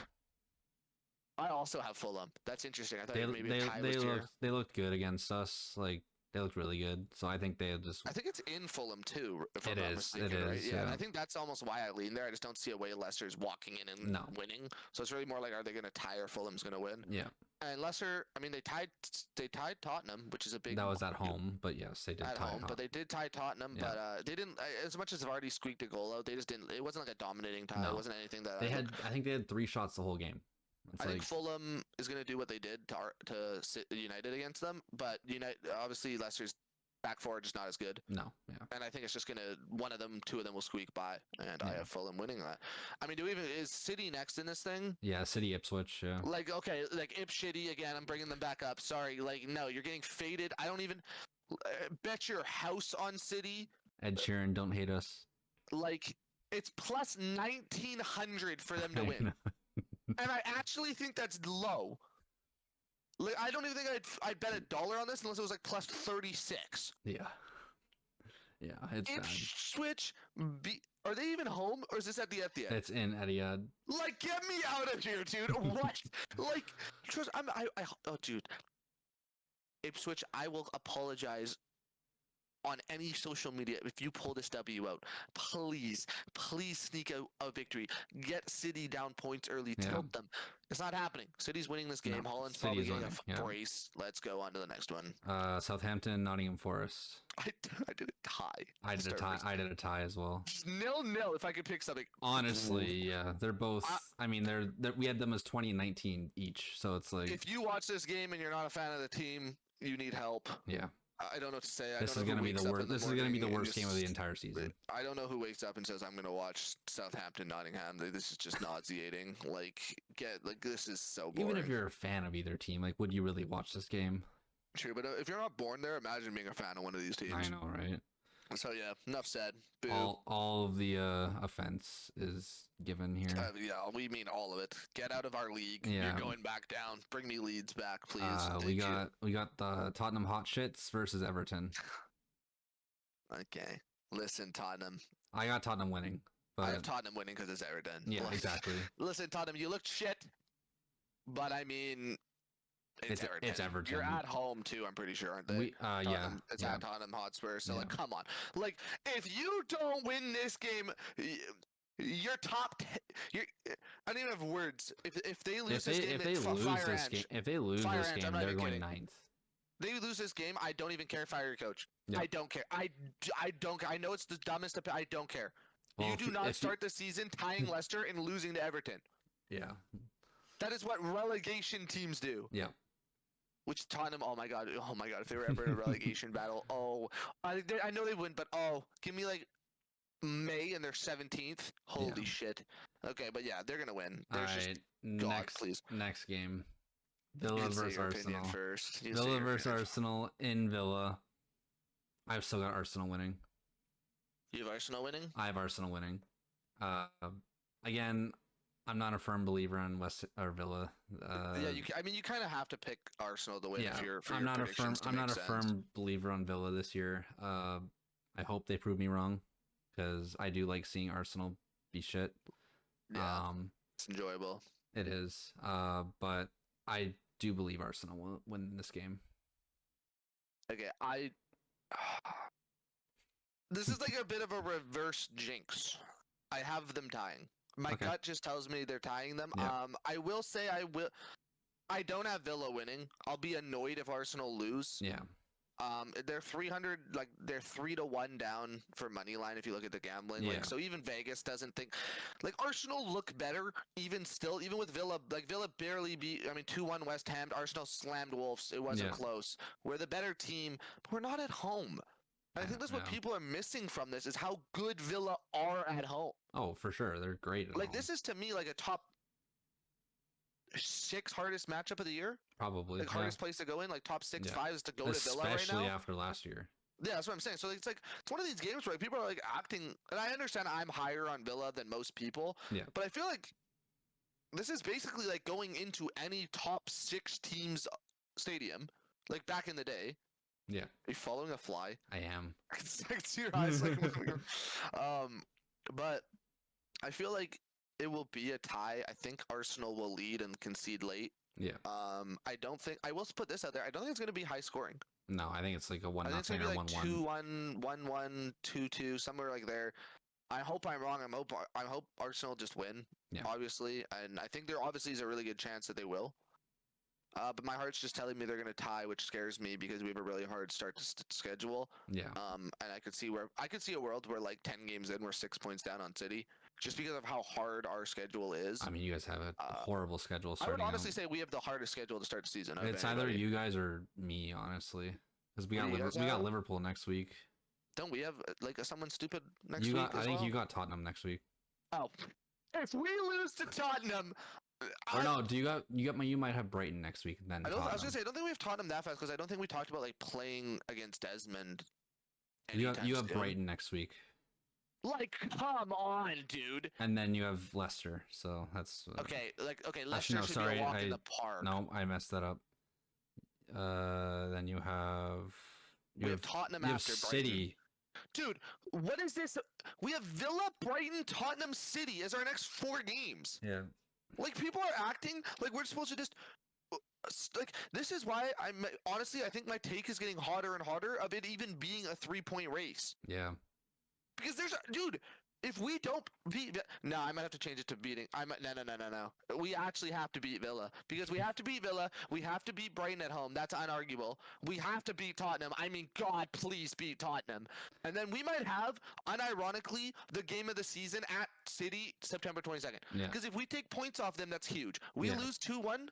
I also have Fulham. That's interesting. I thought maybe a tie was they looked good against us. Like they looked really good. So I think they just. I think it's in Fulham too. If it I'm not is. Mistaken, it is. Right? Yeah. And I think that's almost why I lean there. I just don't see a way Leicester's walking in and winning. So it's really more like, are they going to tie or Fulham's going to win? Yeah. And Leicester, I mean, they tied Tottenham, which is a big. That was at home, but yes, they did at home. But they did tie Tottenham, but they didn't. As much as they've already squeaked a goal out, they just didn't. It wasn't like a dominating tie. No. It wasn't anything that they had. I think they had 3 shots the whole game. I think Fulham is going to do what they did to United against them, but obviously Leicester's back four just not as good. No, yeah. And I think it's just going to 2 of them will squeak by, and I have Fulham winning that. I mean, is City next in this thing? Yeah, City Ipswich. Yeah. Like okay, like Ipshitty again. I'm bringing them back up. Sorry, like no, you're getting faded. I don't even bet your house on City. Ed Sheeran, don't hate us. Like it's plus 1,900 for them to win. And I actually think that's low. Like, I don't even think I'd bet $1 on this unless it was like plus 36. Yeah. Yeah, it's bad. Ipswich, are they even home or is this at the Etihad? It's in Etihad. Like, get me out of here, dude. What? Like, trust, oh, dude. Ipswich, I will apologize on any social media if you pull this W out. Please sneak out a victory. Get City down points early. Tilt them. It's not happening. City's winning this game. Holland's probably getting a brace. Let's go on to the next one. Southampton, Nottingham Forest. I did a tie. I did a tie as well. Just 0-0 if I could pick something. Honestly, yeah, they're both. I mean, they're we had them as 2019 each, so it's like if you watch this game and you're not a fan of the team, you need help. Yeah. I don't know what to say. This is gonna be the worst. This is gonna be the worst game of the entire season. I don't know who wakes up and says I'm gonna watch Southampton, Nottingham. This is just nauseating. This is so boring. Even if you're a fan of either team, like, would you really watch this game? True, but if you're not born there, imagine being a fan of one of these teams. I know, right? So yeah, enough said. Boo. All of the offense is given here. Yeah, we mean all of it. Get out of our league. Yeah. You're going back down. Bring me Leeds back, please. We got the Tottenham Hot Shits versus Everton. Okay, listen, Tottenham. I got Tottenham winning. But I have Tottenham winning because it's Everton. Yeah, exactly. Listen, Tottenham, you looked shit, but I mean, it's Everton. It's Everton. You're at home too, I'm pretty sure, aren't they? Yeah. It's at Tottenham Hotspur, so come on. If you don't win this game, you're top. I don't even have words. If they lose this game, they're going ninth. They lose this game, I don't even care if I fire your coach. Yep. I don't care. I don't care. I know it's the dumbest. I don't care. Well, you do not start the season tying Leicester and losing to Everton. Yeah. That is what relegation teams do. Yeah. Which Tottenham, oh my god, if they were ever in a relegation battle, I know they wouldn't, but give me May and they're 17th. Holy shit. Okay, but yeah, they're gonna win. Next game. Villa versus Arsenal. Villa versus Arsenal in Villa. I've still got Arsenal winning. You have Arsenal winning? I have Arsenal winning. Again, I'm not a firm believer on Villa. You kind of have to pick Arsenal to win. Yeah, I'm not a firm believer on Villa this year. I hope they prove me wrong, because I do like seeing Arsenal be shit. Yeah, it's enjoyable. It is. But I do believe Arsenal will win this game. Okay, this is a bit of a reverse jinx. I have them tying. My gut just tells me they're tying them. Yeah. I will say I don't have Villa winning. I'll be annoyed if Arsenal lose. Yeah. They're 300, they're 3-1 down for money line if you look at the gambling. Yeah. So even Vegas doesn't think Arsenal look better even with Villa. Villa barely beat. 2-1 West Ham. Arsenal slammed Wolves. It wasn't close. We're the better team, but we're not at home. And I think that's what people are missing from this is how good Villa are at home. Oh, for sure, they're great at home. This is to me a top 6 hardest matchup of the year. Probably hardest place to go in. Top 6-5 is to go to Villa right now. Especially after last year. Yeah, that's what I'm saying. So it's one of these games where people are acting, and I understand I'm higher on Villa than most people. Yeah. But I feel this is basically going into any top 6 teams stadium, back in the day. Yeah. Are you following a fly? I am. I can see your eyes but I feel it will be a tie. I think Arsenal will lead and concede late. Yeah. I will put this out there. I don't think it's going to be high scoring. No, I think it's a 1-0 or 1-1. 2-1, 1-1, 2-2, somewhere there. I hope I'm wrong. I hope Arsenal just win, obviously. And I think there obviously is a really good chance that they will. But my heart's just telling me they're going to tie, which scares me because we have a really hard start to schedule. Yeah. And I could see a world where 10 games in we're 6 points down on City, just because of how hard our schedule is. You guys have a horrible schedule. I would honestly say we have the hardest schedule to start the season. It's either you guys or me, honestly, because we got Liverpool next week. Don't we have someone stupid next week? I think you got Tottenham next week. Oh, if we lose to Tottenham. Or no, you might have Brighton next week. Then I was gonna say I don't think we have Tottenham that fast because I don't think we talked about playing against Desmond. You have Brighton next week. Come on, dude. And then you have Leicester, so that's okay. Leicester should be a walk in the park. No, I messed that up. Then you have Tottenham you after have City. Dude, what is this? We have Villa, Brighton, Tottenham, City as our next 4 games. Yeah. People are acting we're supposed to just this is why honestly I think my take is getting hotter and hotter of it even being a 3-point race. Yeah. Because If we don't beat, no, I might have to change it to beating. No. We actually have to beat Villa because we have to beat Villa. We have to beat Brighton at home. That's unarguable. We have to beat Tottenham. I mean, God, please beat Tottenham. And then we might have, unironically, the game of the season at City September 22nd. Yeah. Because if we take points off them, that's huge. We lose 2-1.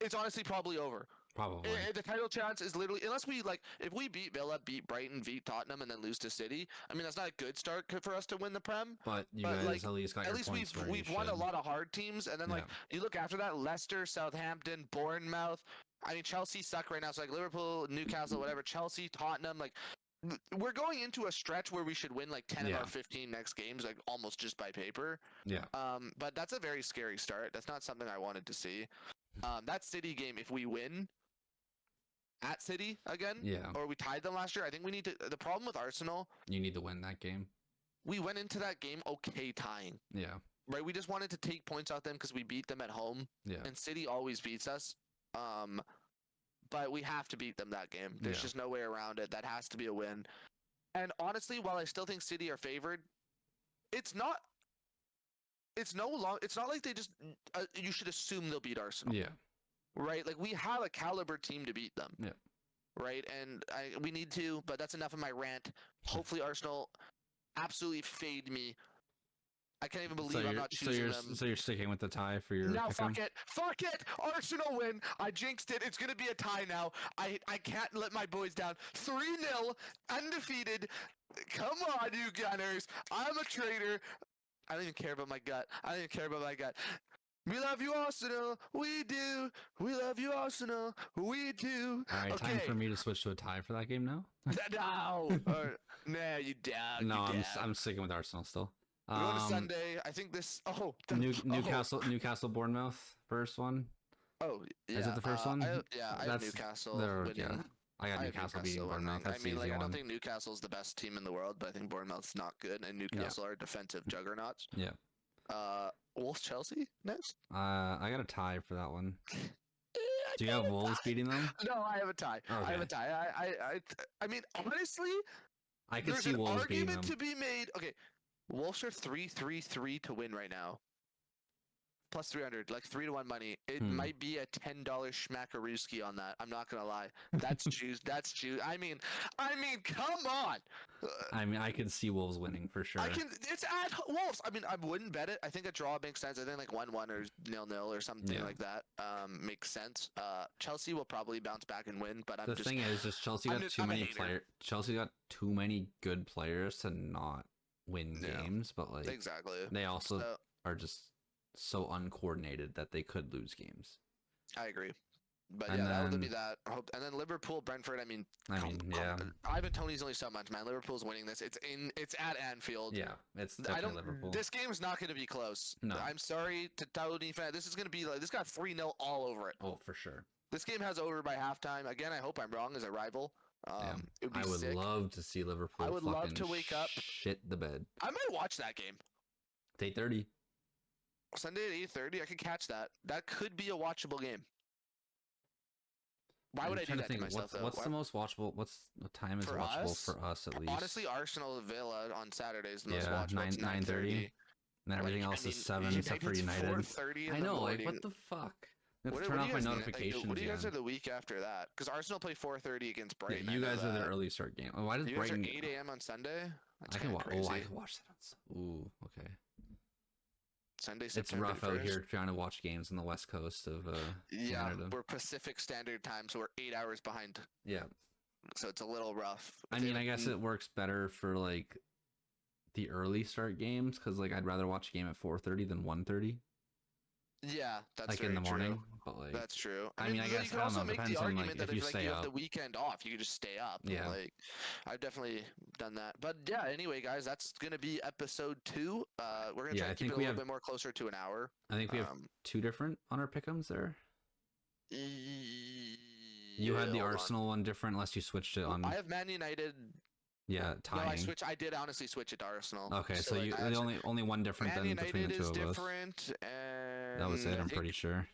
It's honestly probably over. Probably. The title chance is literally, unless we if we beat Villa, beat Brighton, beat Tottenham, and then lose to City. I mean, that's not a good start for us to win the Prem. But you guys at least got your least points we've won a lot of hard teams, and then you look after that: Leicester, Southampton, Bournemouth. I mean, Chelsea suck right now. So Liverpool, Newcastle, whatever. Chelsea, Tottenham, we're going into a stretch where we should win 10 of our 15 next games, almost just by paper. Yeah. But that's a very scary start. That's not something I wanted to see. That City game, if we win at City again, or we tied them last year, I think we need to. The problem with Arsenal, you need to win that game. We went into that game tying. Yeah. Right. We just wanted to take points off them because we beat them at home. Yeah. And City always beats us. But we have to beat them that game. There's just no way around it. That has to be a win. And honestly, while I still think City are favored, it's not like they just. You should assume they'll beat Arsenal. Yeah. Right? We have a caliber team to beat them. Yeah. Right? And we need to, but that's enough of my rant. Hopefully Arsenal absolutely fade me. I can't even believe I'm not choosing them. So you're sticking with the tie for your No, fuck it. Fuck it! Arsenal win! I jinxed it. It's going to be a tie now. I can't let my boys down. 3-0, undefeated. Come on, you Gunners. I'm a traitor. I don't even care about my gut. We love you, Arsenal. We do. We love you, Arsenal. We do. All right, time for me to switch to a tie for that game now. No. Nah, you down. No, I'm sticking with Arsenal still. We're going to Sunday. I think this. Newcastle, Bournemouth, first one. Oh, yeah. Is it the first one? I have Newcastle winning. Yeah. I got Newcastle beating Bournemouth. I mean, I don't think Newcastle's the best team in the world, but I think Bournemouth's not good, and Newcastle are defensive juggernauts. Yeah. Wolves Chelsea next? I got a tie for that one. Do you have Wolves beating them? No, I have a tie. Okay. I have a tie. I mean, honestly, I could see Wolves beating them. There's an argument to be made. Okay, Wolves are 3-3-3 to win right now. Plus 300, 3-1 money. It might be a $10 schmackarooski on that. I'm not gonna lie. That's juice. That's juice. I mean, come on. I mean, I can see Wolves winning for sure. It's at Wolves. I mean, I wouldn't bet it. I think a draw makes sense. I think 1-1 or 0-0 or something like that makes sense. Chelsea will probably bounce back and win, but the thing is, just Chelsea got too many players. Chelsea got too many good players to not win games, but exactly. They also are just so uncoordinated that they could lose games. I agree. But that would be that. And then Liverpool, Brentford. Ivan Toney's only so much, man. Liverpool's winning this. It's at Anfield. Yeah, it's definitely Liverpool. This game's not going to be close. No, I'm sorry to Tony fan. This is going to be this got 3-0 all over it. Oh, for sure. This game has over by halftime. Again, I hope I'm wrong as a rival. I would love to see Liverpool. I would love to wake up, shit the bed. I might watch that game. It's 8:30. Sunday at 8:30. I could catch that. That could be a watchable game. Why would I do that to myself, though? What's the most watchable? What time is watchable for us, at least? Honestly, Arsenal Villa on Saturday is the most watchable. 9:30. And then everything else is 7 except for United. 4:30 I know, what the fuck? Turn off my notifications. What do you guys are the week after that? Because Arsenal play 4:30 against Brighton. Yeah, you guys are the early start game. Why does Brighton? You guys are 8 a.m. on Sunday? I can watch. Oh, I can watch that. Ooh, okay. Sunday, September. It's rough 1st. Out here trying to watch games on the west coast of Canada. We're Pacific Standard Time, so we're 8 hours behind. Yeah. So it's a little rough. I mean, I guess it works better for the early start games because I'd rather watch a game at 4:30 than 1:30. Yeah, that's in the morning. True. But that's true. I mean, I guess you can also make the argument that if you have the weekend off, you can just stay up. Yeah. I've definitely done that. But yeah, anyway, guys, that's gonna be episode 2. We're gonna try to keep it a little bit more closer to an hour. I think we have 2 different on our pick'ems there. You had the Arsenal one different, unless you switched it on. I have Man United. Yeah, tying. No, I did honestly switch it to Arsenal. Okay, so you only one different than between the two of us. Man United is different, and that was it. I'm pretty sure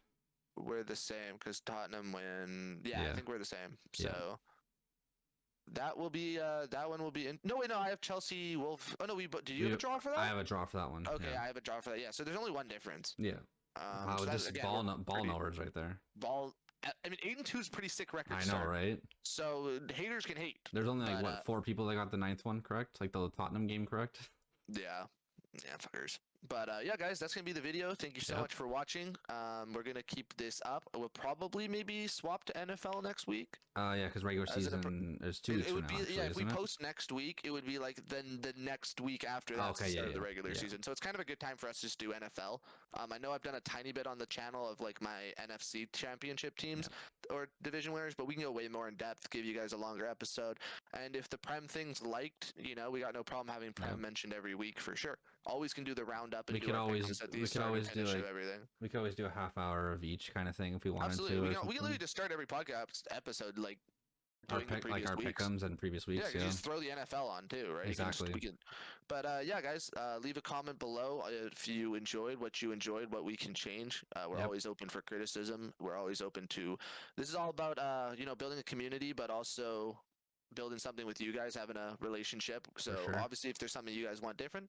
we're the same because Tottenham win. Yeah, I think we're the same. So that will be that one will be in. No, wait, no, I have Chelsea Wolf. Oh no, did you have a draw for that? I have a draw for that one. Okay, yeah. I have a draw for that. Yeah, so there's only one difference. Yeah. Wow, so just again, ball knowers right there. Ball. I mean, 8-2 is pretty sick record. I know, start. right? So haters can hate. There's only like what 4 people that got the 9th one correct, like the Tottenham game correct. Yeah, fuckers. But yeah, guys, that's gonna be the video. Thank you so much for watching. We're gonna keep this up. We'll probably maybe swap to NFL next week. Yeah, because regular season is 2 weeks. It would from now, be actually, if we it? post next week, it would be like then the next week after that the start of the regular season. So it's kind of a good time for us to just do NFL. I know I've done a tiny bit on the channel of like my NFC championship teams or division winners, but we can go way more in depth, give you guys a longer episode. And if the Prem thing's liked, you know, we got no problem having Prem mentioned every week for sure. Always can do the roundup and we could always do everything. We could always do a half hour of each kind of thing if we wanted to. We can literally just start every podcast episode like doing our pick'ems and previous weeks. Yeah, just throw the NFL on too, right? Exactly. But yeah, guys, leave a comment below if you enjoyed what we can change. We're always open for criticism. We're always open to. This is all about you know, building a community, but also building something with you guys, having a relationship. So obviously, if there's something you guys want different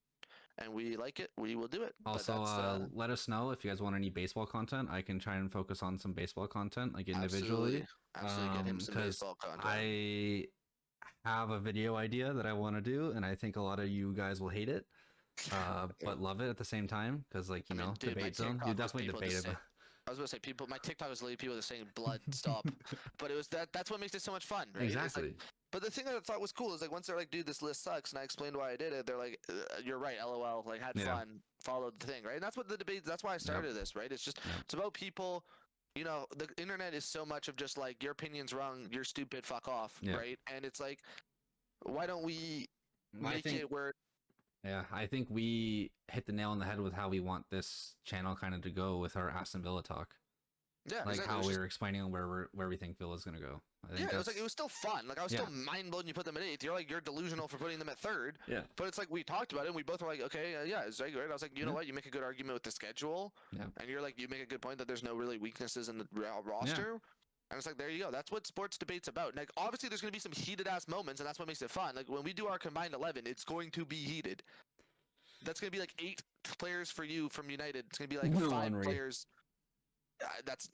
and we like it, we will do it. Also, let us know if you guys want any baseball content. I can try and focus on some baseball content, like individually. Absolutely get him some baseball content. I have a video idea that I want to do, and I think a lot of you guys will hate it, but love it at the same time, because like, you know, debate zone. You definitely debate it. I was going to say, my TikTok was literally people just saying blood, stop. But it was that's what makes it so much fun, right? Exactly. Like, but the thing that I thought was cool is like once they're like, dude, this list sucks, and I explained why I did it, they're like, you're right, LOL, like had fun, followed the thing, right? And that's what the debate, that's why I started this, right? It's just, it's about people, you know, the internet is so much of just like, your opinion's wrong, you're stupid, fuck off, right? And it's like, why don't we make it where... Yeah, I think we hit the nail on the head with how we want this channel kind of to go with our Aston Villa talk. Yeah, like how we were explaining where we think Villa's gonna go. I think it was still fun. Like I was still mind blown. You put them at 8th. You're like, you're delusional for putting them at 3rd. Yeah. But it's like we talked about it, and we both were like, okay, it's like great. I was like, you know what? You make a good argument with the schedule. Yeah. And you're like, you make a good point that there's no really weaknesses in the roster. Yeah. And it's like, there you go. That's what sports debate's about. Like, obviously, there's going to be some heated ass moments, and that's what makes it fun. Like, when we do our combined 11, it's going to be heated. That's going to be like 8 players for you from United. It's going to be like 5 players. That's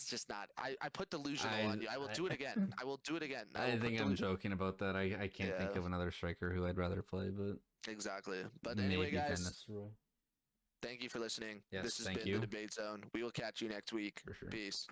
just not. I put delusional on you. I will do it again. I will do it again. I think I'm joking about that. I can't think of another striker who I'd rather play, but exactly. But anyway, guys, thank you for listening. Yes, this has been the Debate Zone. We will catch you next week. For sure. Peace.